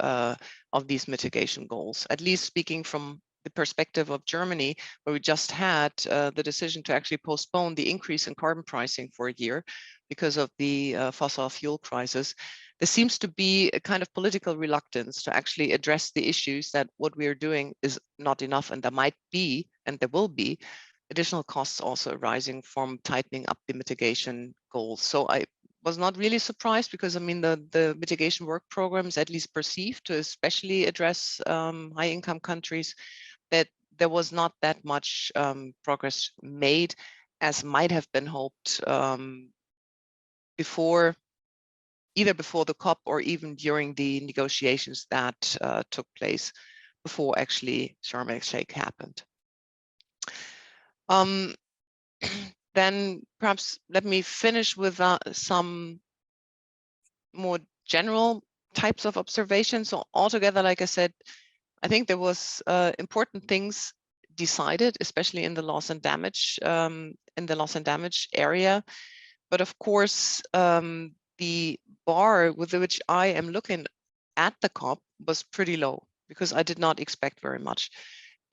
these mitigation goals. At least speaking from the perspective of Germany, where we just had the decision to actually postpone the increase in carbon pricing for a year because of the fossil fuel crisis, there seems to be a kind of political reluctance to actually address the issues that what we are doing is not enough, and there might be, and there will be, additional costs also arising from tightening up the mitigation goals. So I was not really surprised because, I mean, the mitigation work program is at least perceived to especially address high-income countries, that there was not that much progress made as might have been hoped either before the COP or even during the negotiations that took place before actually Sharm El Sheikh happened. Then perhaps let me finish with some more general types of observations. So altogether, like I said, I think there was important things decided, especially in the loss and damage area. But of course, the bar with which I am looking at the COP was pretty low because I did not expect very much.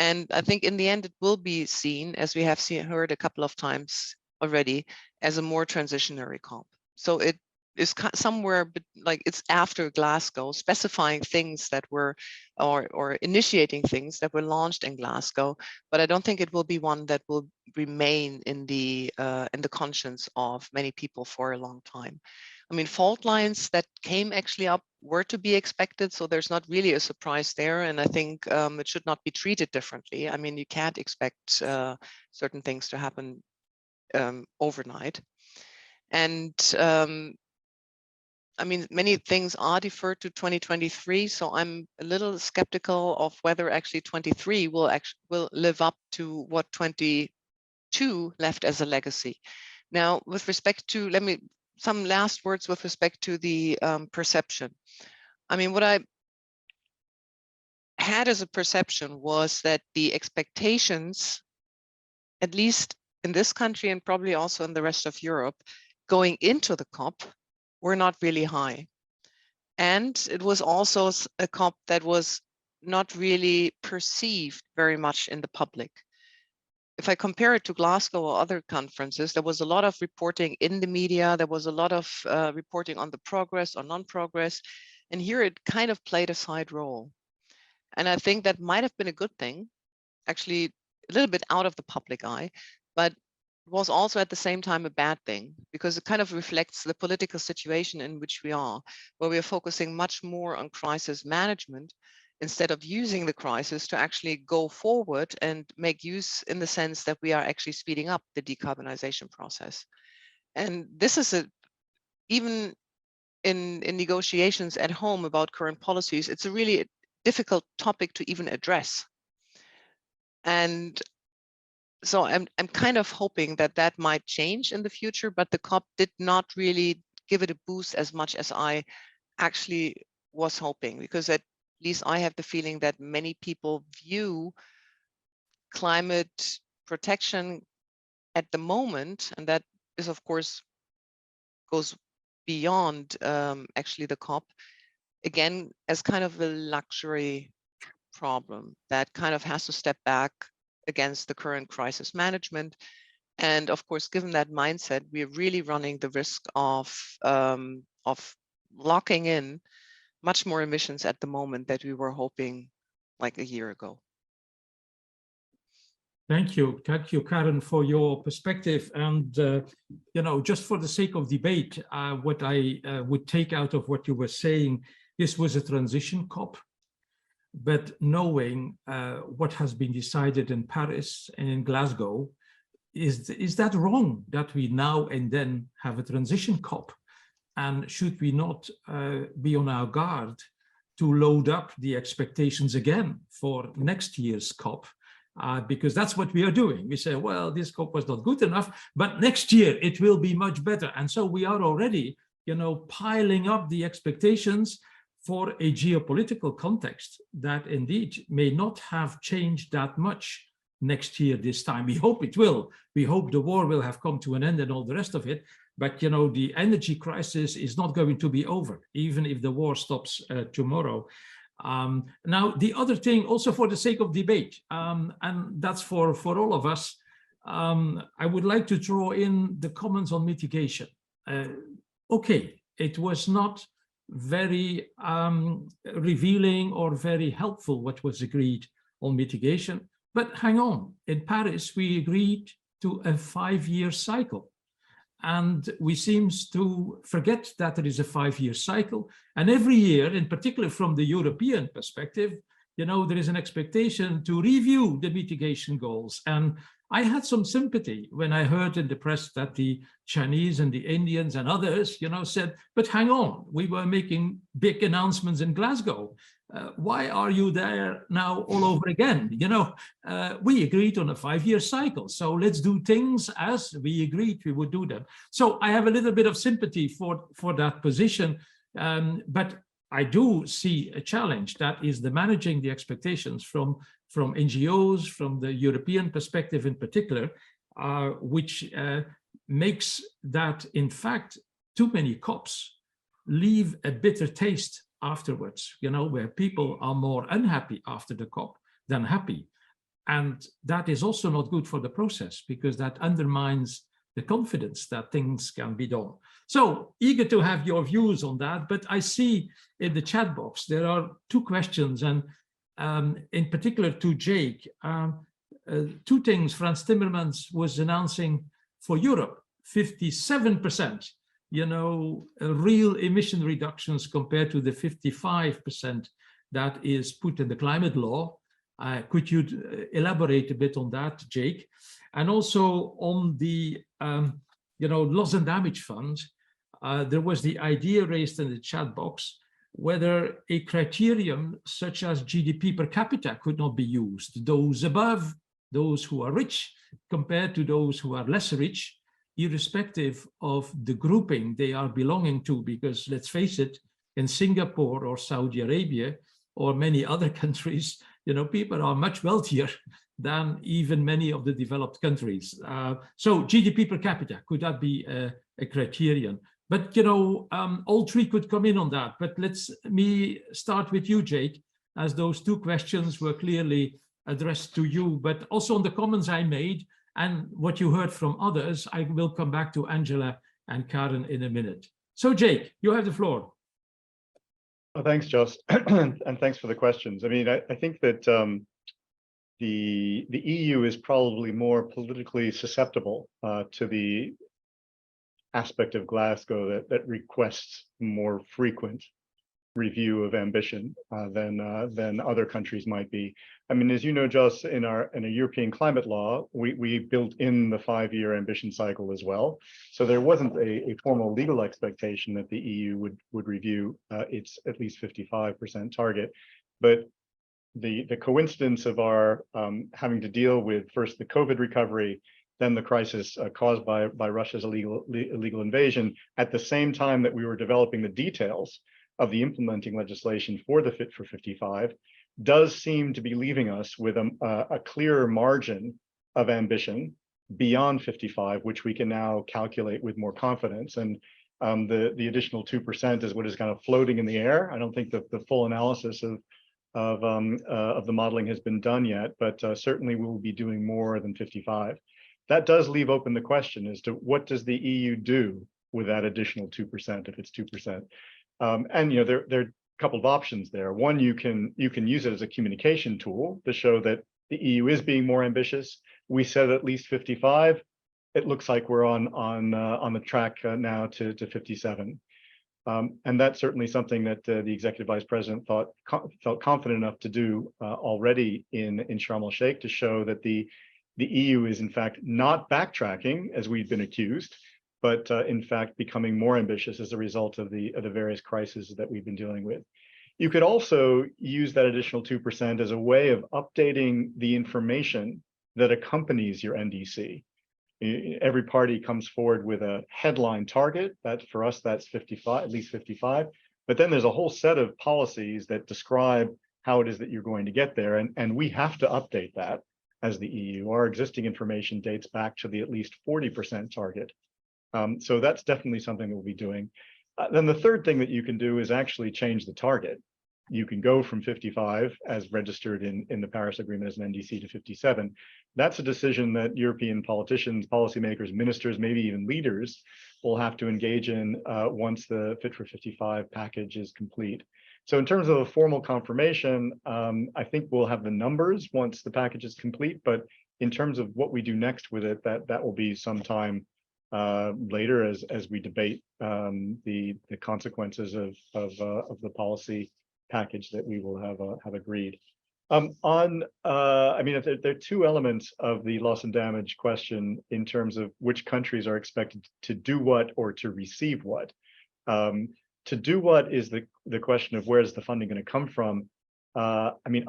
And I think in the end, it will be seen, as we have heard a couple of times already, as a more transitionary COP. So it is somewhere like it's after Glasgow, specifying things that were, or initiating things that were launched in Glasgow. But I don't think it will be one that will remain in the conscience of many people for a long time. I mean, fault lines that came actually up were to be expected, so there's not really a surprise there. And I think it should not be treated differently. I mean, you can't expect certain things to happen overnight. And I mean, many things are deferred to 2023, so I'm a little skeptical of whether actually 23 will live up to what 22 left as a legacy. Now, with respect to, some last words with respect to the perception. I mean, what I had as a perception was that the expectations, at least in this country and probably also in the rest of Europe, going into the COP were not really high. And it was also a COP that was not really perceived very much in the public. If I compare it to Glasgow or other conferences, there was a lot of reporting in the media. There was a lot of reporting on the progress or non-progress. And here it kind of played a side role. And I think that might have been a good thing, actually a little bit out of the public eye, but was also at the same time a bad thing, because it kind of reflects the political situation in which we are, where we are focusing much more on crisis management instead of using the crisis to actually go forward and make use, in the sense that we are actually speeding up the decarbonization process. And this is even in negotiations at home about current policies, it's a really difficult topic to even address. And so I'm kind of hoping that that might change in the future, but the COP did not really give it a boost as much as I actually was hoping, because at least I have the feeling that many people view climate protection at the moment, and that is, of course, goes beyond actually the COP, again, as kind of a luxury problem that kind of has to step back against the current crisis management. And of course, given that mindset, we're really running the risk of locking in much more emissions at the moment that we were hoping like a year ago. Thank you, Karen, for your perspective. And you know, just for the sake of debate, what I would take out of what you were saying, this was a transition COP. But knowing what has been decided in Paris and in Glasgow, is that wrong that we now and then have a transition COP? And should we not be on our guard to load up the expectations again for next year's COP? Because that's what we are doing. We say, well, this COP was not good enough, but next year it will be much better. And so we are already, you know, piling up the expectations for a geopolitical context that indeed may not have changed that much next year this time. We hope it will. We hope the war will have come to an end and all the rest of it. But, you know, the energy crisis is not going to be over, even if the war stops tomorrow. Now, the other thing, also for the sake of debate, and that's for all of us, I would like to draw in the comments on mitigation. Okay, it was not very revealing or very helpful what was agreed on mitigation. But hang on, in Paris, we agreed to a 5-year cycle. And we seem to forget that there is a 5-year cycle. And every year, in particular from the European perspective, you know, there is an expectation to review the mitigation goals. And I had some sympathy when I heard in the press that the Chinese and the Indians and others, you know, said, but hang on, we were making big announcements in Glasgow. Why are you there now all over again? You know, we agreed on a 5-year cycle. So let's do things as we agreed we would do them. So I have a little bit of sympathy for that position. But I do see a challenge, that is the managing the expectations from NGOs, from the European perspective in particular, which makes that, in fact, too many COPs leave a bitter taste afterwards, you know, where people are more unhappy after the COP than happy. And that is also not good for the process, because that undermines the confidence that things can be done. So eager to have your views on that, but I see in the chat box there are 2 questions, and in particular to Jake, 2 things. Frans Timmermans was announcing for Europe 57%, you know, real emission reductions compared to the 55% that is put in the climate law. Could you elaborate a bit on that, Jake? And also on the, you know, loss and damage fund, there was the idea raised in the chat box whether a criterion such as GDP per capita could not be used. Those above, those who are rich, compared to those who are less rich, irrespective of the grouping they are belonging to, because let's face it, in Singapore or Saudi Arabia or many other countries, people are much wealthier than even many of the developed countries. So GDP per capita, could that be a criterion? But, all three could come in on that. But me start with you, Jake, as those two questions were clearly addressed to you, but also on the comments I made and what you heard from others. I will come back to Angela and Karen in a minute. So, Jake, you have the floor. Well, thanks, Jos, and thanks for the questions. I mean, I think that the EU is probably more politically susceptible to the aspect of Glasgow that requests more frequent review of ambition than other countries might be. I mean, as you know, Jos, in a European climate law, we built in the 5-year ambition cycle as well. So there wasn't a formal legal expectation that the EU would review its at least 55% target. But the coincidence of our having to deal with first the COVID recovery, then the crisis caused by Russia's illegal invasion, at the same time that we were developing the details of the implementing legislation for the Fit for 55, does seem to be leaving us with a clearer margin of ambition beyond 55, which we can now calculate with more confidence. And the additional 2% is what is kind of floating in the air. I don't think that the full analysis of the modeling has been done yet, but certainly we will be doing more than 55. That does leave open the question as to what does the EU do with that additional 2% if it's 2%. And there are a couple of options there. One, you can use it as a communication tool to show that the EU is being more ambitious. We said at least 55. It looks like we're on the track now to 57. And that's certainly something that the executive vice president felt confident enough to do already in Sharm El Sheikh, to show that the EU is in fact not backtracking as we've been accused, but in fact becoming more ambitious as a result of the various crises that we've been dealing with. You could also use that additional 2% as a way of updating the information that accompanies your NDC. Every party comes forward with a headline target. That for us, that's 55, at least 55. But then there's a whole set of policies that describe how it is that you're going to get there. And we have to update that as the EU. Our existing information dates back to the at least 40% target. So that's definitely something we'll be doing. Then the third thing that you can do is actually change the target. You can go from 55 as registered in the Paris Agreement as an NDC to 57. That's a decision that European politicians, policymakers, ministers, maybe even leaders will have to engage in once the Fit for 55 package is complete. So in terms of a formal confirmation, I think we'll have the numbers once the package is complete, but in terms of what we do next with it, that will be sometime later as we debate the consequences of the policy package that we will have agreed. I mean, there are two elements of the loss and damage question in terms of which countries are expected to do what or to receive what. To do what is the question of where's the funding going to come from. I mean,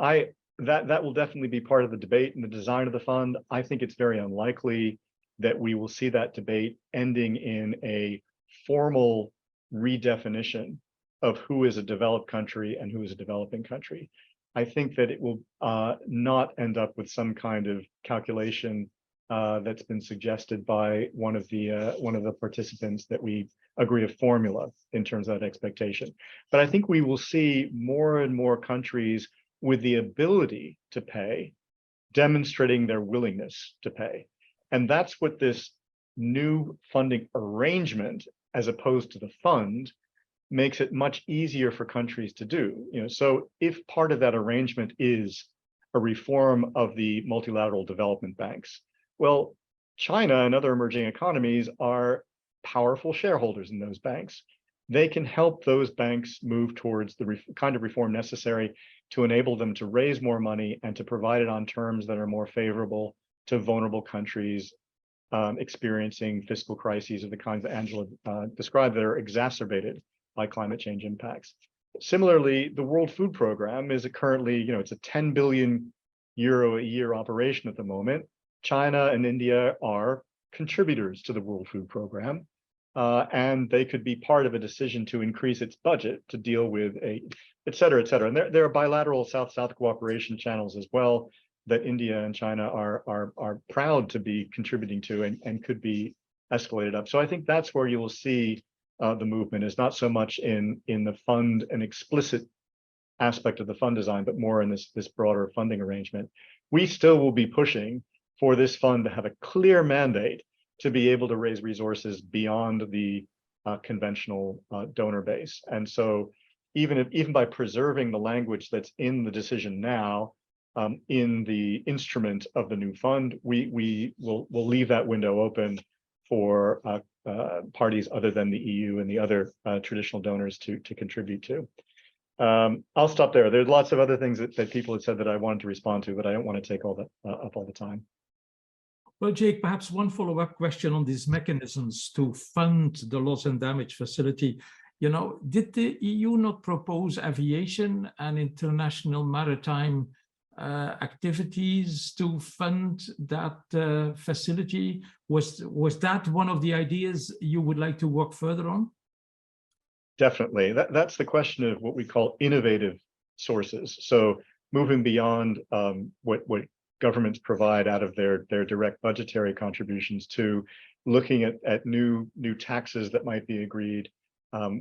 that will definitely be part of the debate and the design of the fund. I think it's very unlikely that we will see that debate ending in a formal redefinition of who is a developed country and who is a developing country. I think that it will not end up with some kind of calculation that's been suggested by one of the participants that we agree a formula in terms of that expectation. But I think we will see more and more countries with the ability to pay, demonstrating their willingness to pay. And that's what this new funding arrangement, as opposed to the fund, makes it much easier for countries to do. So if part of that arrangement is a reform of the multilateral development banks, well, China and other emerging economies are powerful shareholders in those banks. They can help those banks move towards the kind of reform necessary to enable them to raise more money and to provide it on terms that are more favorable to vulnerable countries experiencing fiscal crises of the kinds that Angela described that are exacerbated by climate change impacts. Similarly, the World Food Program is currently, it's a 10 billion euro a year operation at the moment. China and India are contributors to the World Food Program, and they could be part of a decision to increase its budget to deal with et cetera, et cetera. And there are bilateral South-South cooperation channels as well that India and China are proud to be contributing to and could be escalated up. So I think that's where you will see the movement, is not so much in the fund, an explicit aspect of the fund design, but more in this broader funding arrangement. We still will be pushing for this fund to have a clear mandate to be able to raise resources beyond the conventional donor base. And so even by preserving the language that's in the decision now, in the instrument of the new fund, we'll leave that window open for parties other than the EU and the other traditional donors to contribute to. I'll stop there. There's lots of other things that people had said that I wanted to respond to, but I don't want to take all that up all the time. Well, Jake, perhaps one follow-up question on these mechanisms to fund the loss and damage facility. Did the EU not propose aviation and international maritime activities to fund that facility? Was that one of the ideas you would like to work further on? Definitely. That's the question of what we call innovative sources. So moving beyond what governments provide out of their direct budgetary contributions to looking at new taxes that might be agreed,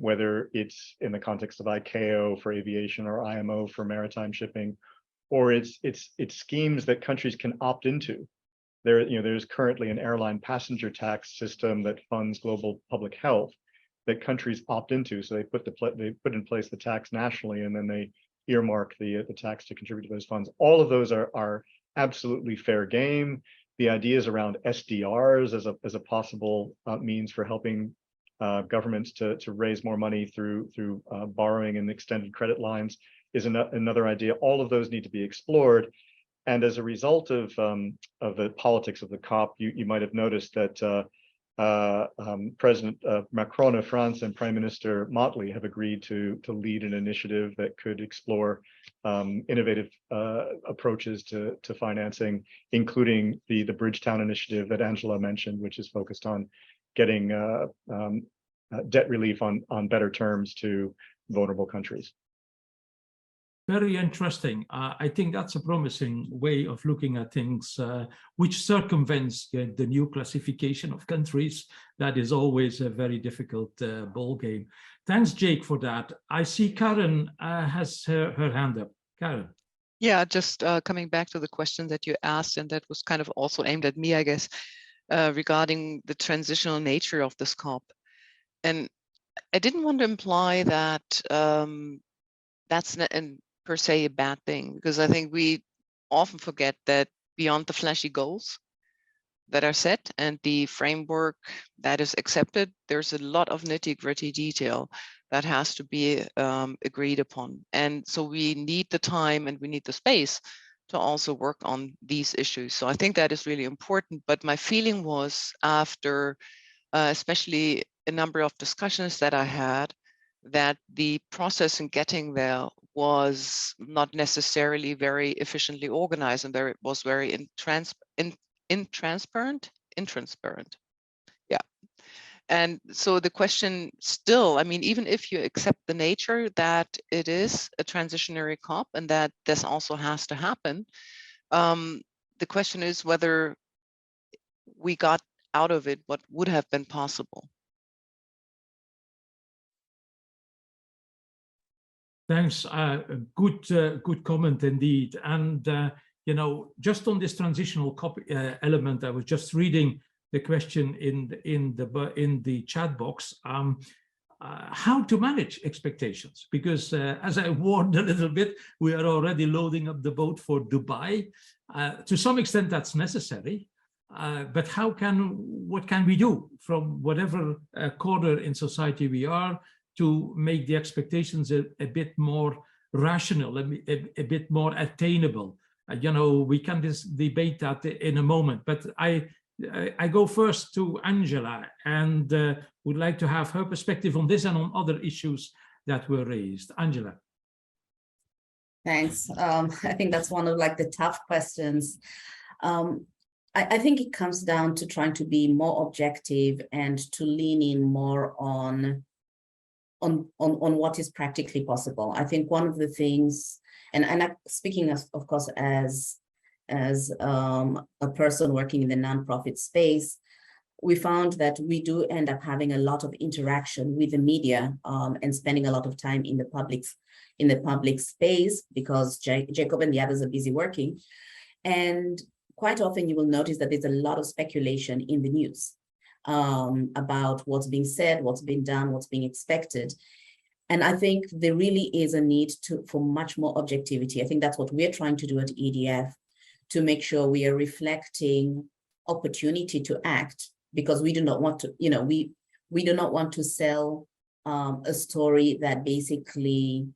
whether it's in the context of ICAO for aviation or IMO for maritime shipping, or it's schemes that countries can opt into. There's currently an airline passenger tax system that funds global public health that countries opt into. So they put in place the tax nationally, and then they earmark the tax to contribute to those funds. All of those are absolutely fair game. The ideas around SDRs as a possible means for helping governments to raise more money through borrowing and extended credit lines is another idea. All of those need to be explored. And as a result of the politics of the COP, you might have noticed that President Macron of France and Prime Minister Motley have agreed to lead an initiative that could explore innovative approaches to financing, including the Bridgetown initiative that Angela mentioned, which is focused on getting debt relief on better terms to vulnerable countries. Very interesting. I think that's a promising way of looking at things, which circumvents the new classification of countries. That is always a very difficult ball game. Thanks, Jake, for that. I see Karen has her hand up. Karen. Yeah, just coming back to the question that you asked, and that was kind of also aimed at me, I guess, regarding the transitional nature of this COP. And I didn't want to imply that that's per se a bad thing, because I think we often forget that beyond the flashy goals that are set and the framework that is accepted, there's a lot of nitty-gritty detail that has to be agreed upon. And so we need the time and we need the space to also work on these issues. So I think that is really important. But my feeling was, after especially a number of discussions that I had, that the process in getting there was not necessarily very efficiently organized, and it was very intransparent. Yeah. And so the question still, I mean, even if you accept the nature that it is a transitionary COP and that this also has to happen, the question is whether we got out of it what would have been possible. Thanks. Good comment indeed. And just on this transitional COP element, I was just reading the question in the chat box. How to manage expectations? Because as I warned a little bit, we are already loading up the boat for Dubai. To some extent, that's necessary. But what can we do from whatever corner in society we are to make the expectations a bit more rational, a bit more attainable? We can debate that in a moment, but I I go first to Angela and would like to have her perspective on this and on other issues that were raised. Angela. Thanks. I think that's one of like the tough questions. I think it comes down to trying to be more objective and to lean in more on what is practically possible. I think one of the things, and I'm speaking of course as a person working in the nonprofit space, we found that we do end up having a lot of interaction with the media and spending a lot of time in the public space because Jacob and the others are busy working. And quite often you will notice that there's a lot of speculation in the news about what's being said, what's being done, what's being expected. And I think there really is a need for much more objectivity. I think that's what we're trying to do at EDF, to make sure we are reflecting opportunity to act, because we do not want to, we do not want to sell a story that basically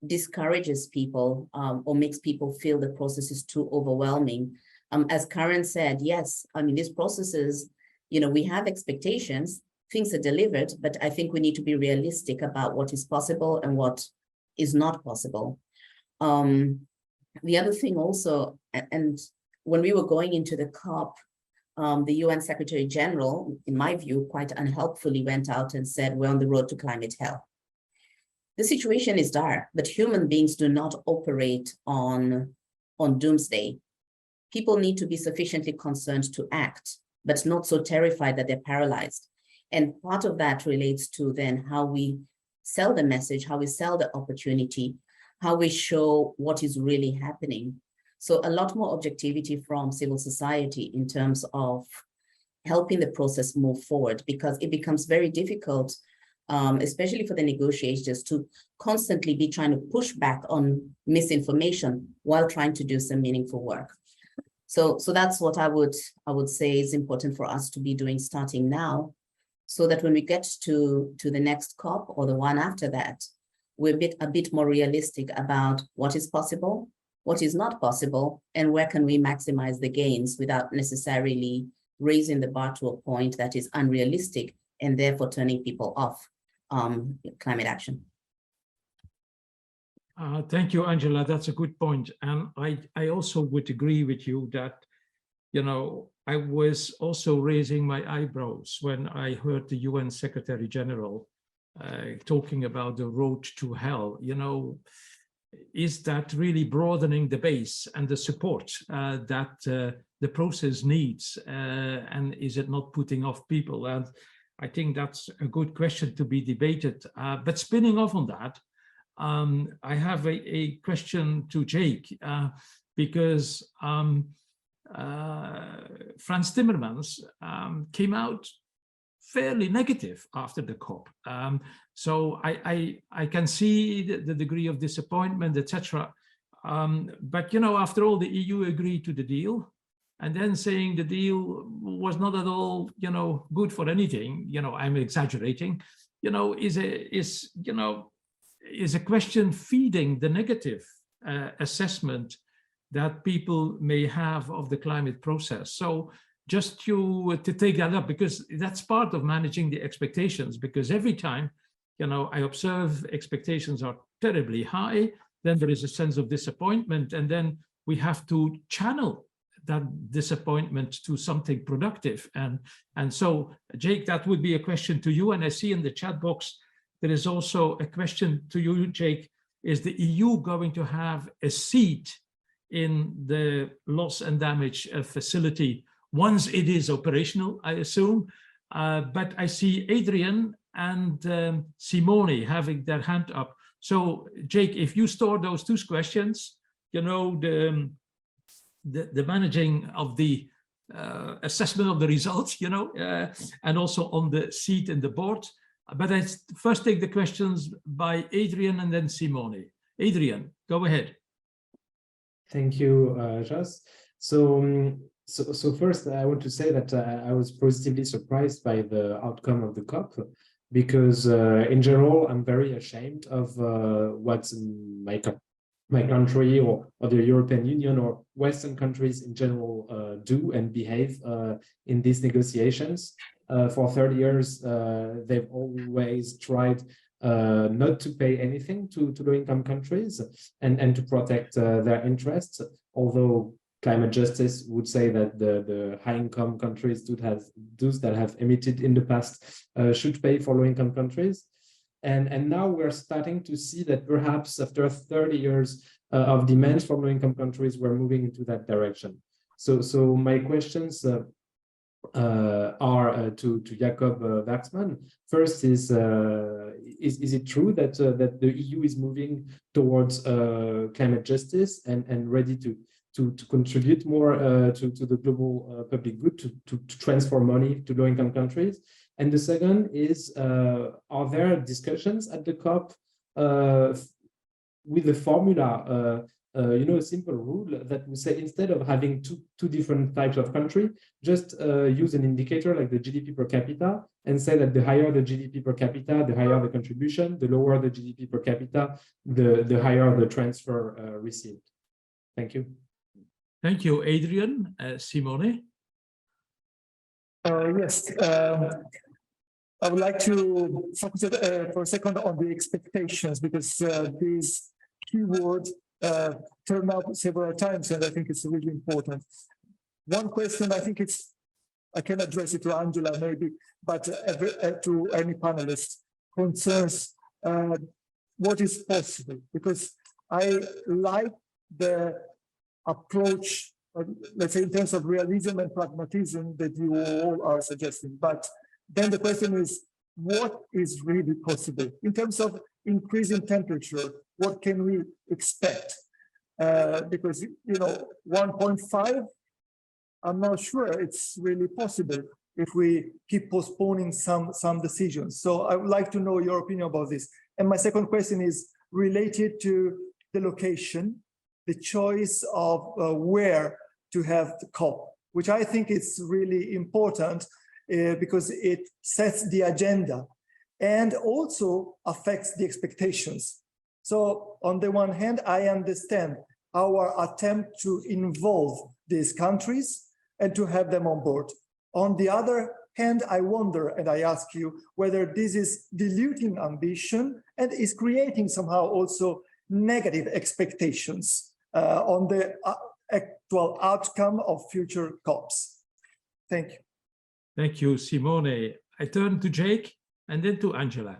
discourages people or makes people feel the process is too overwhelming. As Karen said, yes, I mean, these processes, we have expectations, things are delivered, but I think we need to be realistic about what is possible and what is not possible. The other thing also, and when we were going into the COP, the UN Secretary General, in my view, quite unhelpfully went out and said, we're on the road to climate hell. The situation is dire, but human beings do not operate on doomsday. People need to be sufficiently concerned to act, but not so terrified that they're paralyzed. And part of that relates to then how we sell the message, how we sell the opportunity, how we show what is really happening. So a lot more objectivity from civil society in terms of helping the process move forward, because it becomes very difficult, especially for the negotiators, to constantly be trying to push back on misinformation while trying to do some meaningful work. So that's what I would say is important for us to be doing starting now, so that when we get to the next COP or the one after that, we're a bit more realistic about what is possible, what is not possible, and where can we maximize the gains without necessarily raising the bar to a point that is unrealistic and therefore turning people off climate action. Thank you, Angela. That's a good point. And I also would agree with you that, I was also raising my eyebrows when I heard the UN Secretary General talking about the road to hell. Is that really broadening the base and the support that the process needs? And is it not putting off people? And I think that's a good question to be debated. But spinning off on that, I have a question to Jake, because Frans Timmermans came out fairly negative after the COP. So I can see the degree of disappointment, etc. But, after all, the EU agreed to the deal, and then saying the deal was not at all, good for anything, I'm exaggerating, is a question feeding the negative assessment that people may have of the climate process. So just to take that up, because that's part of managing the expectations, because every time, I observe expectations are terribly high, then there is a sense of disappointment, and then we have to channel that disappointment to something productive. And so, Jake, that would be a question to you. And I see in the chat box, there is also a question to you, Jake. Is the EU going to have a seat in the loss and damage facility once it is operational, I assume? But I see Adrian and Simone having their hand up. So, Jake, if you store those two questions, the managing of the assessment of the results, and also on the seat in the board. But I first take the questions by Adrian and then Simone. Adrian, go ahead. Thank you, Jos. So first, I want to say that I was positively surprised by the outcome of the COP, because in general, I'm very ashamed of what my my country or the European Union or Western countries in general do and behave in these negotiations. For 30 years, they've always tried not to pay anything to low-income countries and to protect their interests, although climate justice would say that the high-income countries, those that have emitted in the past, should pay for low-income countries. And now we're starting to see that perhaps after 30 years of demands from low-income countries, we're moving into that direction. So my questions are to Jakob WERKSMAN. First is it true that that the EU is moving towards climate justice and ready to contribute more to the global public good, to transfer money to low-income countries? And the second is, are there discussions at the COP with the formula, a simple rule that we say instead of having two different types of country, just use an indicator like the GDP per capita and say that the higher the GDP per capita, the higher the contribution, the lower the GDP per capita, the higher the transfer received. Thank you. Thank you, Adrian. Simone? Yes. I would like to focus for a second on the expectations, because these keywords turn up several times, and I think it's really important. One question, I think I can address it to Angela maybe, but to any panelist, concerns what is possible, because I like the approach, let's say in terms of realism and pragmatism that you all are suggesting, but then the question is, what is really possible in terms of increasing temperature? What can we expect? Because 1.5, I'm not sure it's really possible if we keep postponing some decisions. So I would like to know your opinion about this. And my second question is related to the location, the choice of where to have the COP, which I think is really important because it sets the agenda and also affects the expectations. So on the one hand, I understand our attempt to involve these countries and to have them on board. On the other hand, I wonder, and I ask you, whether this is diluting ambition and is creating somehow also negative expectations on the actual outcome of future COPs. Thank you. Thank you, Simone. I turn to Jake and then to Angela.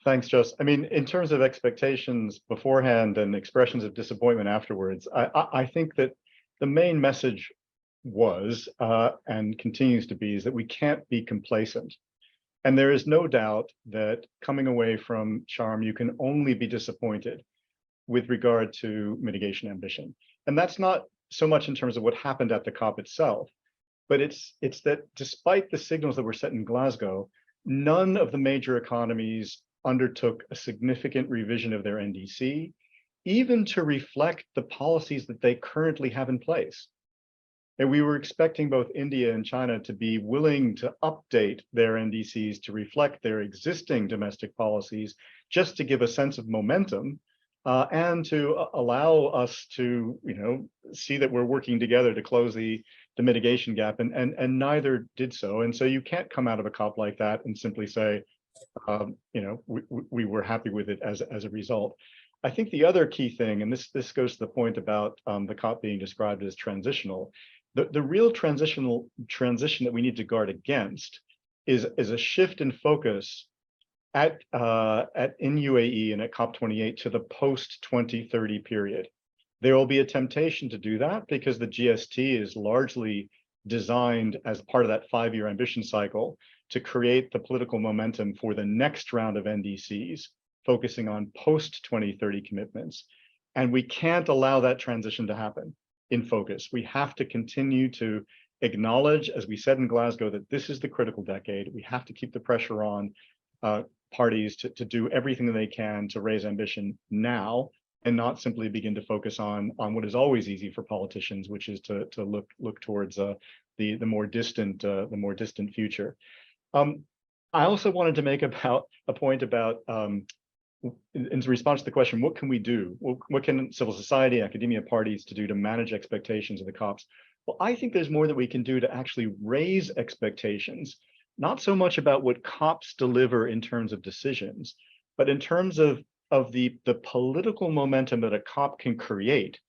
Thanks, Jos. I mean, in terms of expectations beforehand and expressions of disappointment afterwards, I think that the main message was and continues to be is that we can't be complacent. And there is no doubt that coming away from Sharm, you can only be disappointed with regard to mitigation ambition. And that's not so much in terms of what happened at the COP itself, but it's that despite the signals that were set in Glasgow, none of the major economies undertook a significant revision of their NDC, even to reflect the policies that they currently have in place. And we were expecting both India and China to be willing to update their NDCs to reflect their existing domestic policies, just to give a sense of momentum and to allow us to, see that we're working together to close the mitigation gap, and neither did so. And so you can't come out of a COP like that and simply say, we were happy with it as a result. I think the other key thing, and this goes to the point about the COP being described as transitional, the real transition that we need to guard against is a shift in focus in UAE and at COP28 to the post-2030 period. There will be a temptation to do that because the GST is largely designed as part of that 5-year ambition cycle to create the political momentum for the next round of NDCs, focusing on post-2030 commitments. And we can't allow that transition to happen in focus. We have to continue to acknowledge, as we said in Glasgow, that this is the critical decade. We have to keep the pressure on parties to do everything that they can to raise ambition now, and not simply begin to focus on what is always easy for politicians, which is to look towards the more distant future. I also wanted to make a point about in response to the question, what can we do? What can civil society, academia, parties to do to manage expectations of the COPs? Well, I think there's more that we can do to actually raise expectations, not so much about what COPs deliver in terms of decisions, but in terms of the political momentum that a COP can create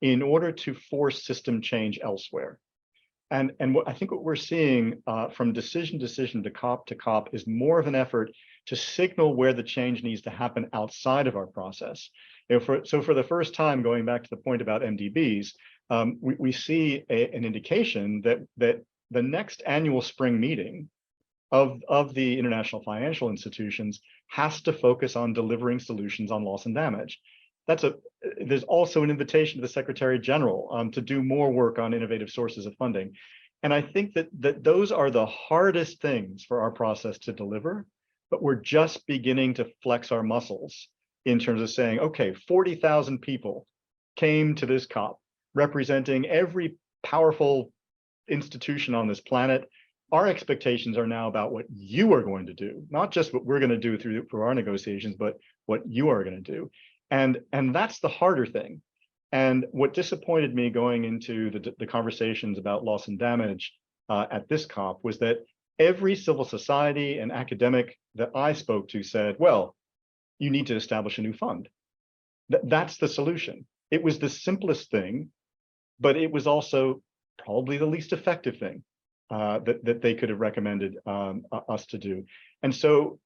in order to force system change elsewhere. And I think what we're seeing from decision to COP is more of an effort to signal where the change needs to happen outside of our process. So for the first time, going back to the point about MDBs, we see an indication that the next annual spring meeting of the international financial institutions has to focus on delivering solutions on loss and damage. There's also an invitation to the Secretary General to do more work on innovative sources of funding. And I think that those are the hardest things for our process to deliver, but we're just beginning to flex our muscles in terms of saying, okay, 40,000 people came to this COP representing every powerful institution on this planet. Our expectations are now about what you are going to do, not just what we're going to do through our negotiations, but what you are going to do. And that's the harder thing. And what disappointed me going into the conversations about loss and damage at this COP was that every civil society and academic that I spoke to said, well, you need to establish a new fund. That's the solution. It was the simplest thing, but it was also probably the least effective thing that they could have recommended us to do. And so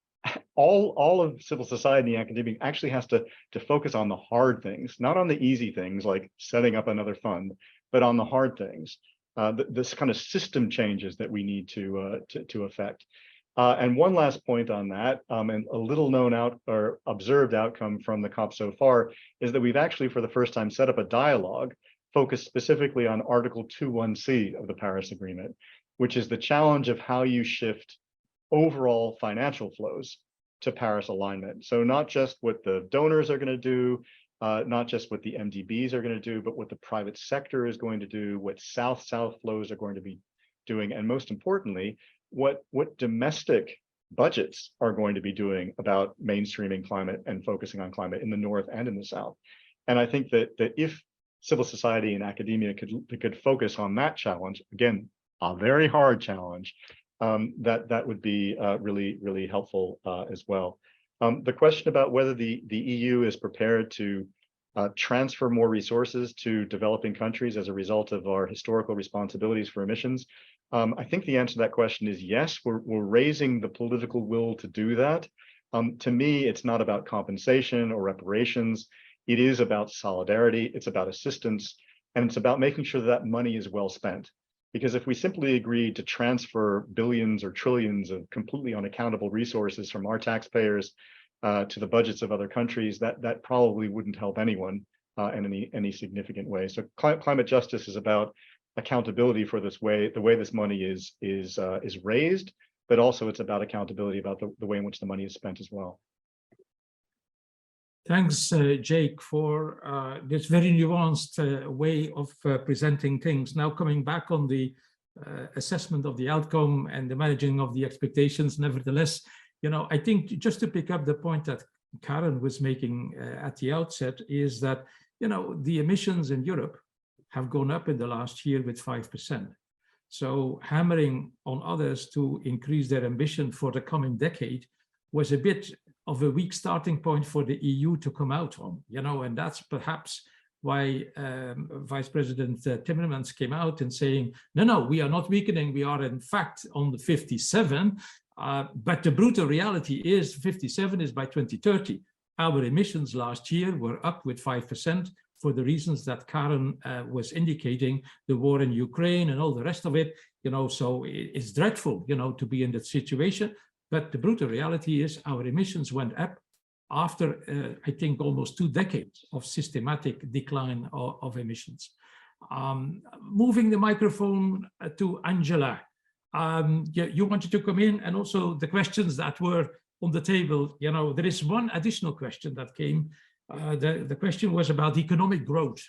all of civil society and academia actually has to focus on the hard things, not on the easy things like setting up another fund, but on the hard things, this kind of system changes that we need to affect. And one last point on that, and a little known or observed outcome from the COP so far is that we've actually for the first time set up a dialogue focused specifically on Article 2.1c of the Paris Agreement, which is the challenge of how you shift overall financial flows to Paris alignment. So not just what the donors are going to do, not just what the MDBs are going to do, but what the private sector is going to do, what South-South flows are going to be doing, and most importantly, what domestic budgets are going to be doing about mainstreaming climate and focusing on climate in the North and in the South. And I think that if civil society and academia could focus on that challenge, again, a very hard challenge, that would be really, really helpful as well. The question about whether the EU is prepared to transfer more resources to developing countries as a result of our historical responsibilities for emissions, I think the answer to that question is yes, we're raising the political will to do that. To me, it's not about compensation or reparations. It is about solidarity, it's about assistance, and it's about making sure that money is well spent. Because if we simply agreed to transfer billions or trillions of completely unaccountable resources from our taxpayers to the budgets of other countries, that probably wouldn't help anyone in any significant way. So climate justice is about accountability for the way this money is raised, but also it's about accountability about the way in which the money is spent as well. Thanks, Jake, for this very nuanced way of presenting things. Now coming back on the assessment of the outcome and the managing of the expectations, nevertheless, I think just to pick up the point that Karen was making at the outset is that, the emissions in Europe have gone up in the last year with 5%. So hammering on others to increase their ambition for the coming decade was a bit of a weak starting point for the EU to come out on, and that's perhaps why Vice President Timmermans came out and saying, no, we are not weakening, we are in fact on the 57, but the brutal reality is 57 is by 2030. Our emissions last year were up with 5% for the reasons that Karen was indicating, the war in Ukraine and all the rest of it, so it's dreadful, to be in that situation. But the brutal reality is our emissions went up after, I think, almost 2 decades of systematic decline of emissions. Moving the microphone to Angela. You wanted to come in, and also the questions that were on the table. There is one additional question that came. The question was about economic growth.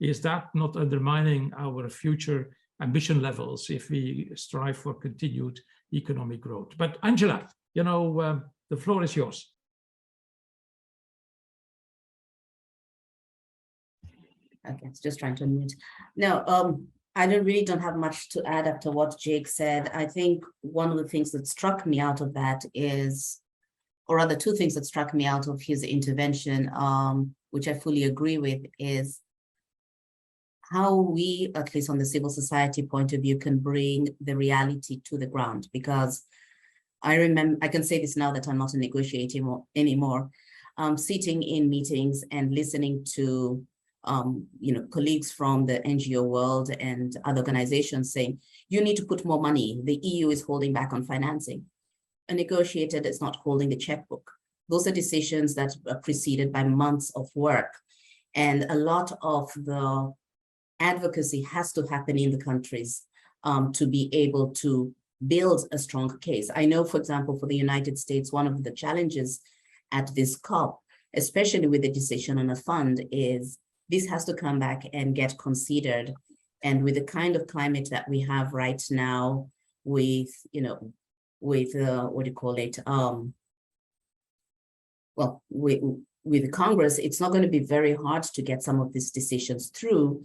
Is that not undermining our future ambition levels if we strive for continued economic growth? But Angela, the floor is yours. Okay, it's just trying to unmute. No, I really don't have much to add after what Jake said. I think one of the things that struck me out of that is, or rather two things that struck me out of his intervention, which I fully agree with, is how we, at least on the civil society point of view, can bring the reality to the ground. Because I remember, I can say this now that I'm not a negotiator anymore, sitting in meetings and listening to colleagues from the NGO world and other organizations saying, you need to put more money. The EU is holding back on financing. A negotiator that's not holding the checkbook. Those are decisions that are preceded by months of work. And a lot of the advocacy has to happen in the countries to be able to build a strong case. I know, for example, for the United States, one of the challenges at this COP, especially with the decision on a fund, is this has to come back and get considered. And with the kind of climate that we have right now, with, what do you call it? With Congress, it's not going to be very hard to get some of these decisions through.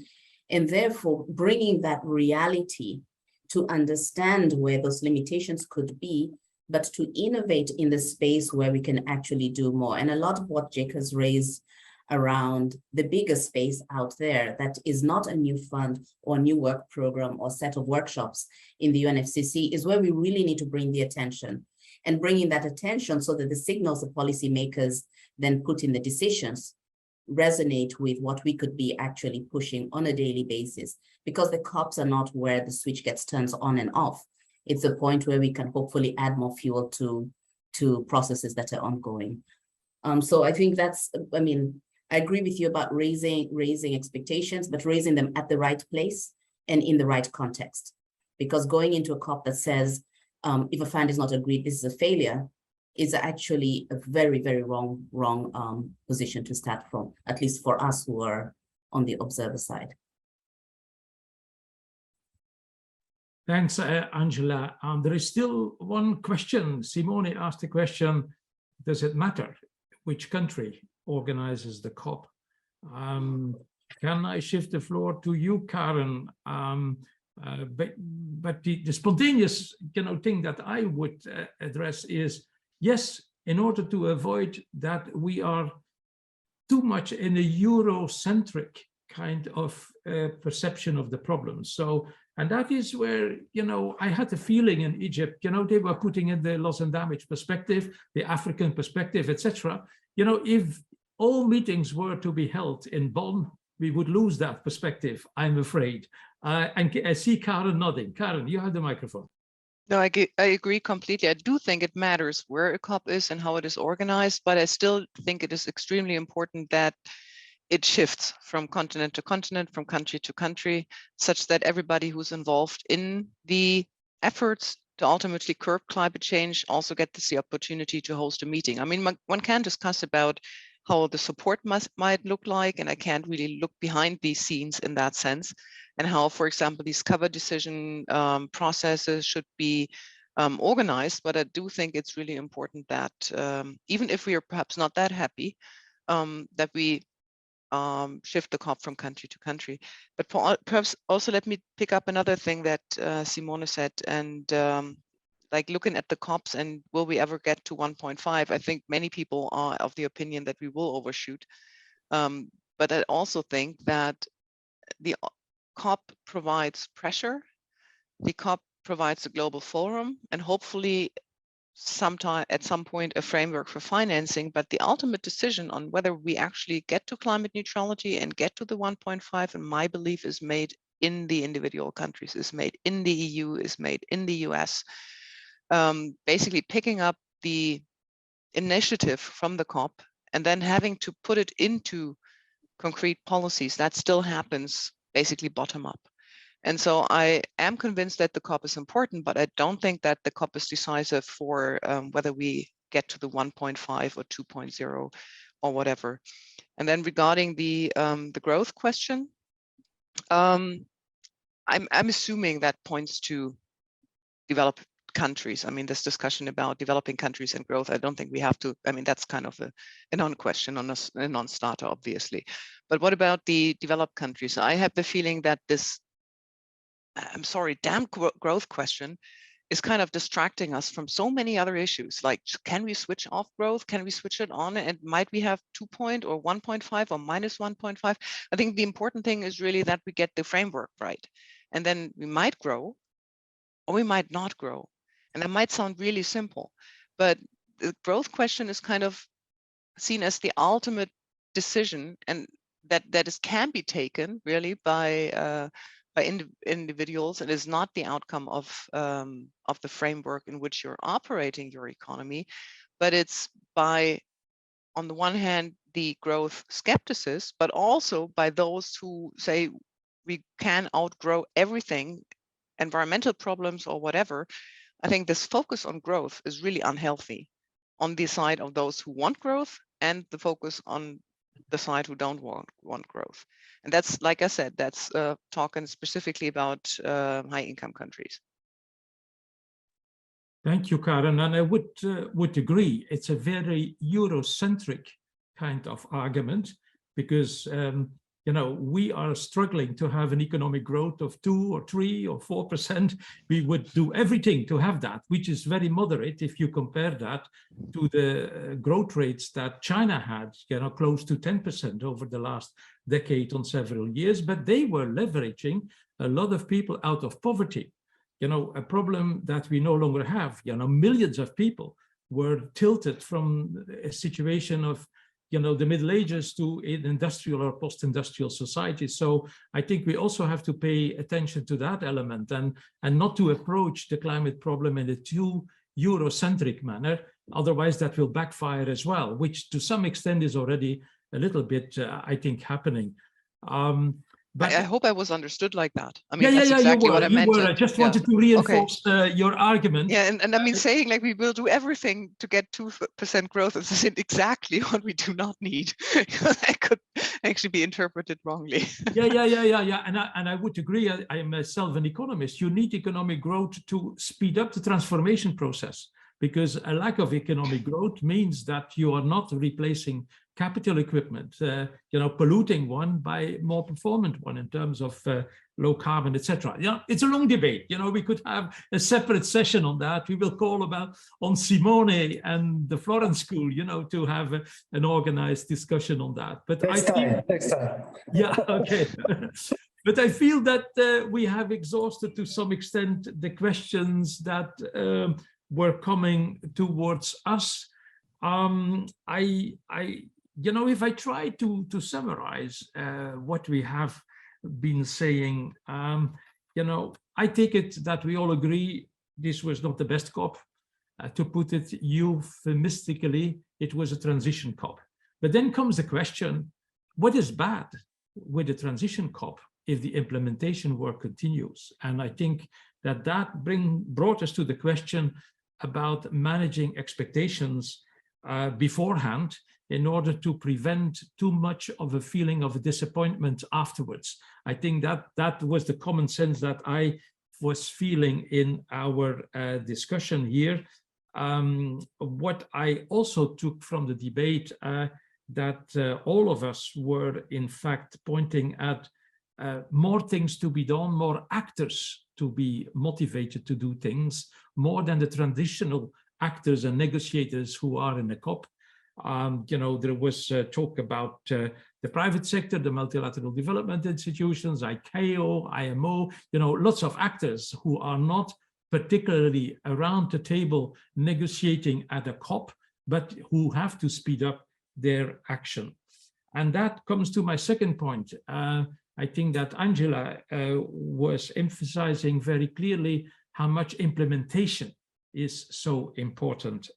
And therefore, bringing that reality to understand where those limitations could be, but to innovate in the space where we can actually do more. And a lot of what Jake has raised around the bigger space out there that is not a new fund or new work program or set of workshops in the UNFCCC is where we really need to bring the attention, and bringing that attention so that the signals the policymakers then put in the decisions resonate with what we could be actually pushing on a daily basis, because the COPs are not where the switch gets turned on and off. It's a point where we can hopefully add more fuel to processes that are ongoing. So I think that's, I agree with you about raising expectations, but raising them at the right place and in the right context. Because going into a COP that says, if a fund is not agreed, this is a failure, is actually a very, very wrong position to start from, at least for us who are on the observer side. Thanks, Angela. There is still one question. Simone asked the question, does it matter which country organizes the COP? Can I shift the floor to you, Karen? But the spontaneous thing that I would address is, yes, in order to avoid that we are too much in a Eurocentric kind of perception of the problem. So, and that is where, I had the feeling in Egypt, they were putting in the loss and damage perspective, the African perspective, etc. If all meetings were to be held in Bonn, we would lose that perspective, I'm afraid. And I see Karen nodding. Karen, you have the microphone. No, I agree completely. I do think it matters where a COP is and how it is organized, but I still think it is extremely important that it shifts from continent to continent, from country to country, such that everybody who's involved in the efforts to ultimately curb climate change also gets the opportunity to host a meeting. One can discuss about how the support might look like, and I can't really look behind these scenes in that sense, and how, for example, these cover decision processes should be organized. But I do think it's really important that even if we are perhaps not that happy, that we shift the COP from country to country. But perhaps also let me pick up another thing that Simone said, and like looking at the COPs and will we ever get to 1.5? I think many people are of the opinion that we will overshoot. But I also think that the COP provides pressure, the COP provides a global forum, and hopefully at some point a framework for financing, but the ultimate decision on whether we actually get to climate neutrality and get to the 1.5, in my belief, is made in the individual countries, is made in the EU, is made in the US. Basically picking up the initiative from the COP and then having to put it into concrete policies, that still happens basically bottom up. And so I am convinced that the COP is important, but I don't think that the COP is decisive for whether we get to the 1.5 or 2.0 or whatever. And then regarding the growth question, I'm assuming that points to developed countries. I mean, this discussion about developing countries and growth, I don't think we have to, I mean, that's kind of a non-question, a non-starter, obviously. But what about the developed countries? I have the feeling that this, I'm sorry, damn growth question is kind of distracting us from so many other issues. Like, can we switch off growth? Can we switch it on? And might we have 2 or 1.5 or minus 1.5? I think the important thing is really that we get the framework right. And then we might grow or we might not grow. And that might sound really simple, but the growth question is kind of seen as the ultimate decision, and that can be taken really by individuals, and is not the outcome of the framework in which you're operating your economy, but it's by, on the one hand, the growth skeptics, but also by those who say we can outgrow everything, environmental problems or whatever. I think this focus on growth is really unhealthy on the side of those who want growth and the focus on the side who don't want growth. And that's, like I said, that's talking specifically about high income countries. Thank you, Karen. And I would agree. It's a very Eurocentric kind of argument because, you know, we are struggling to have an economic growth of 2 or 3 or 4%. We would do everything to have that, which is very moderate if you compare that to the growth rates that China had, you know, close to 10% over the last decade on several years. But they were leveraging a lot of people out of poverty. You know, a problem that we no longer have. You know, millions of people were tilted from a situation of, you know, the Middle Ages to an industrial or post-industrial society. So I think we also have to pay attention to that element and not to approach the climate problem in a too Eurocentric manner. Otherwise, that will backfire as well, which to some extent is already a little bit, I think, happening. But I hope I was understood like that. I mean, that's yeah, exactly what I meant. I just wanted to reinforce your argument. Yeah, and I mean, saying like we will do everything to get 2% growth is exactly what we do not need. That could actually be interpreted wrongly. Yeah. And I would agree. I am myself an economist. You need economic growth to speed up the transformation process, because a lack of economic growth means that you are not replacing capital equipment, you know, polluting one by more performant one in terms of low carbon, etc. Yeah, it's a long debate. You know, we could have a separate session on that. We will call on Simone and the Florence School, you know, to have an organized discussion on that. But next time. Yeah, okay. But I feel that we have exhausted to some extent the questions that were coming towards us. You know, if I try to summarize what we have been saying, you know, I take it that we all agree this was not the best COP. To put it euphemistically, it was a transition COP. But then comes the question, what is bad with the transition COP if the implementation work continues? And I think that brought us to the question about managing expectations beforehand, in order to prevent too much of a feeling of disappointment afterwards. I think that was the common sense that I was feeling in our discussion here. What I also took from the debate, that all of us were in fact pointing at more things to be done, more actors to be motivated to do things, more than the traditional actors and negotiators who are in the COP. You know, there was talk about the private sector, the multilateral development institutions, ICAO, IMO, you know, lots of actors who are not particularly around the table negotiating at a COP, but who have to speed up their action. And that comes to my second point. I think that Angela was emphasizing very clearly how much implementation is so important.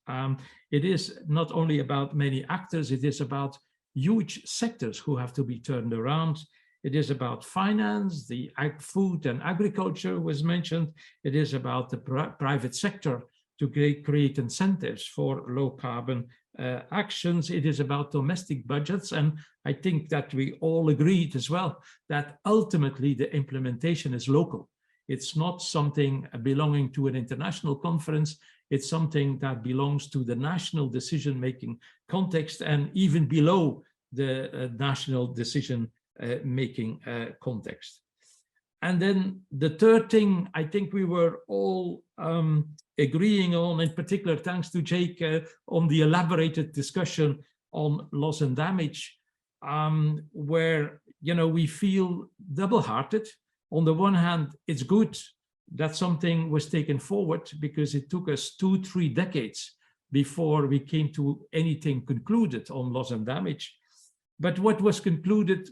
It is not only about many actors, it is about huge sectors who have to be turned around. It is about finance, the food and agriculture was mentioned. It is about the private sector to create incentives for low carbon actions. It is about domestic budgets. And I think that we all agreed as well that ultimately the implementation is local. It's not something belonging to an international conference. It's something that belongs to the national decision-making context and even below the national decision-making context. And then the third thing I think we were all agreeing on, in particular, thanks to Jake, on the elaborated discussion on loss and damage, where, you know, we feel double-hearted. On the one hand, it's good that something was taken forward because it took us 2-3 decades before we came to anything concluded on loss and damage. But what was concluded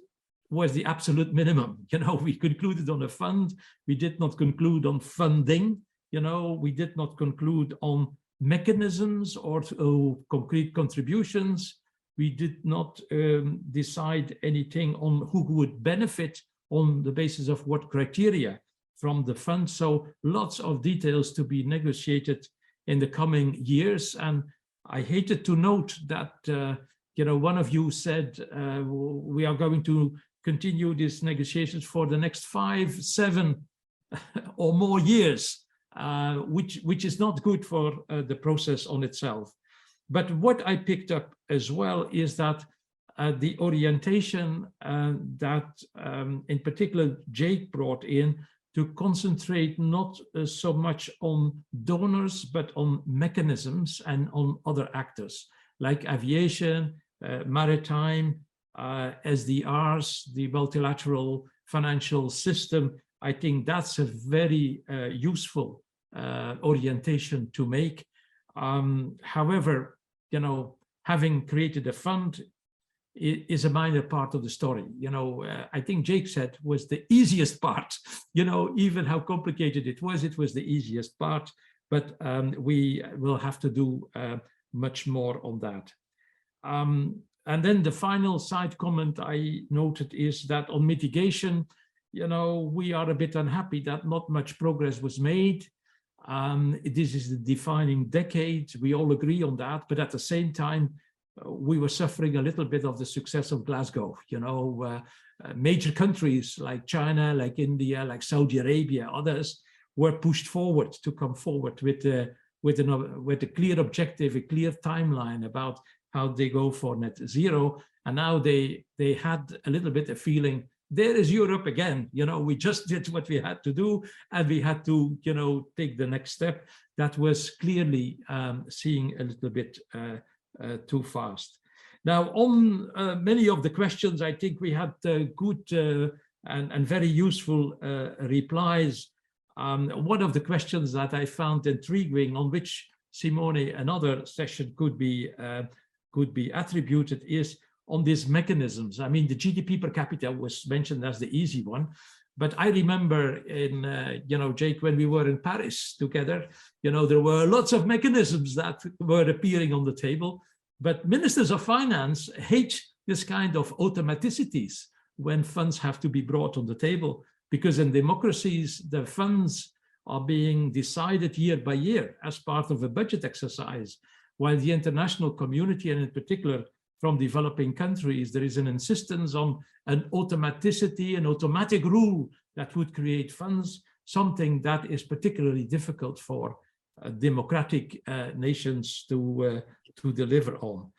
was the absolute minimum. You know, we concluded on a fund. We did not conclude on funding. You know, we did not conclude on mechanisms or concrete contributions. We did not decide anything on who would benefit on the basis of what criteria from the fund. So lots of details to be negotiated in the coming years. And I hated to note that, you know, one of you said we are going to continue these negotiations for the next 5, 7 or more years, which is not good for the process on itself. But what I picked up as well is that the orientation that in particular Jake brought in to concentrate not so much on donors, but on mechanisms and on other actors like aviation, maritime, SDRs, the multilateral financial system. I think that's a very useful orientation to make. However, you know, having created a fund is a minor part of the story. You know, I think Jake said was the easiest part. You know, even how complicated it was the easiest part. But we will have to do much more on that. And then the final side comment I noted is that on mitigation, you know, we are a bit unhappy that not much progress was made. This is the defining decade. We all agree on that. But at the same time, we were suffering a little bit of the success of Glasgow. You know, major countries like China, like India, like Saudi Arabia, others were pushed forward to come forward with a clear objective, a clear timeline about how they go for net zero. And now they had a little bit of feeling, there is Europe again. You know, we just did what we had to do, and we had to, you know, take the next step. That was clearly seeing a little bit too fast. Now, on many of the questions, I think we had good and very useful replies. One of the questions that I found intriguing, on which Simone, another session could be attributed, is on these mechanisms. I mean, the GDP per capita was mentioned as the easy one, but I remember in, you know, Jake, when we were in Paris together, you know, there were lots of mechanisms that were appearing on the table, but ministers of finance hate this kind of automaticities when funds have to be brought on the table, because in democracies, the funds are being decided year by year as part of a budget exercise, while the international community, and in particular from developing countries, there is an insistence on an automaticity, an automatic rule that would create funds, something that is particularly difficult for democratic nations to deliver on.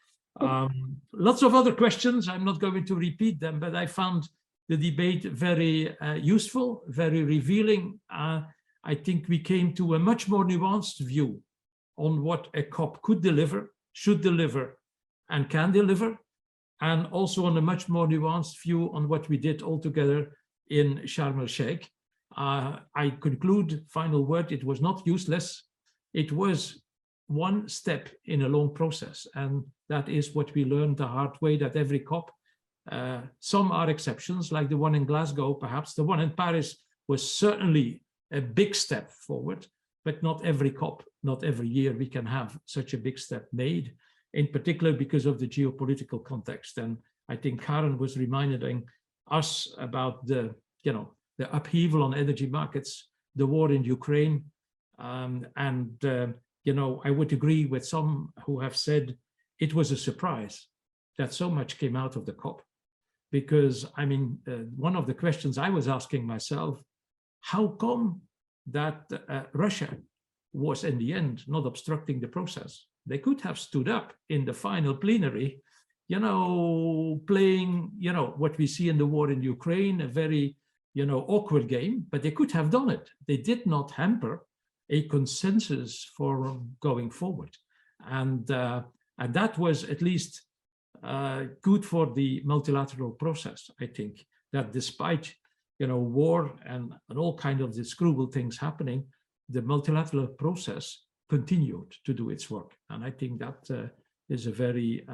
Lots of other questions, I'm not going to repeat them, but I found the debate very useful, very revealing. I think we came to a much more nuanced view on what a COP could deliver, should deliver, and can deliver, and also on a much more nuanced view on what we did all together in Sharm El Sheikh. I conclude, final word, it was not useless. It was one step in a long process, and that is what we learned the hard way, that every COP, some are exceptions, like the one in Glasgow, perhaps. The one in Paris was certainly a big step forward, but not every COP, not every year we can have such a big step made, in particular because of the geopolitical context. And I think Karen was reminding us about the, you know, the upheaval on energy markets, the war in Ukraine, you know, I would agree with some who have said it was a surprise that so much came out of the COP, because I mean, one of the questions I was asking myself, how come that Russia was in the end not obstructing the process? They could have stood up in the final plenary, playing, what we see in the war in Ukraine, a very, awkward game, but they could have done it. They did not hamper a consensus for going forward. And that was at least good for the multilateral process, I think, that despite, war and all kinds of these cruel things happening, the multilateral process continued to do its work. And I think that is a very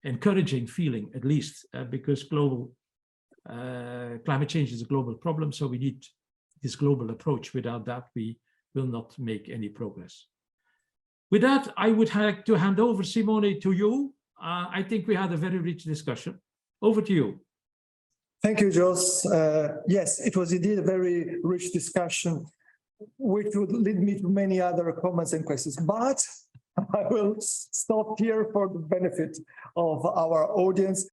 encouraging feeling, at least, because global climate change is a global problem. So we need this global approach. Without that, we will not make any progress. With that, I would like to hand over, Simone, to you. I think we had a very rich discussion. Over to you. Thank you, Jos. Yes, it was indeed a very rich discussion, which would lead me to many other comments and questions, but I will stop here for the benefit of our audience.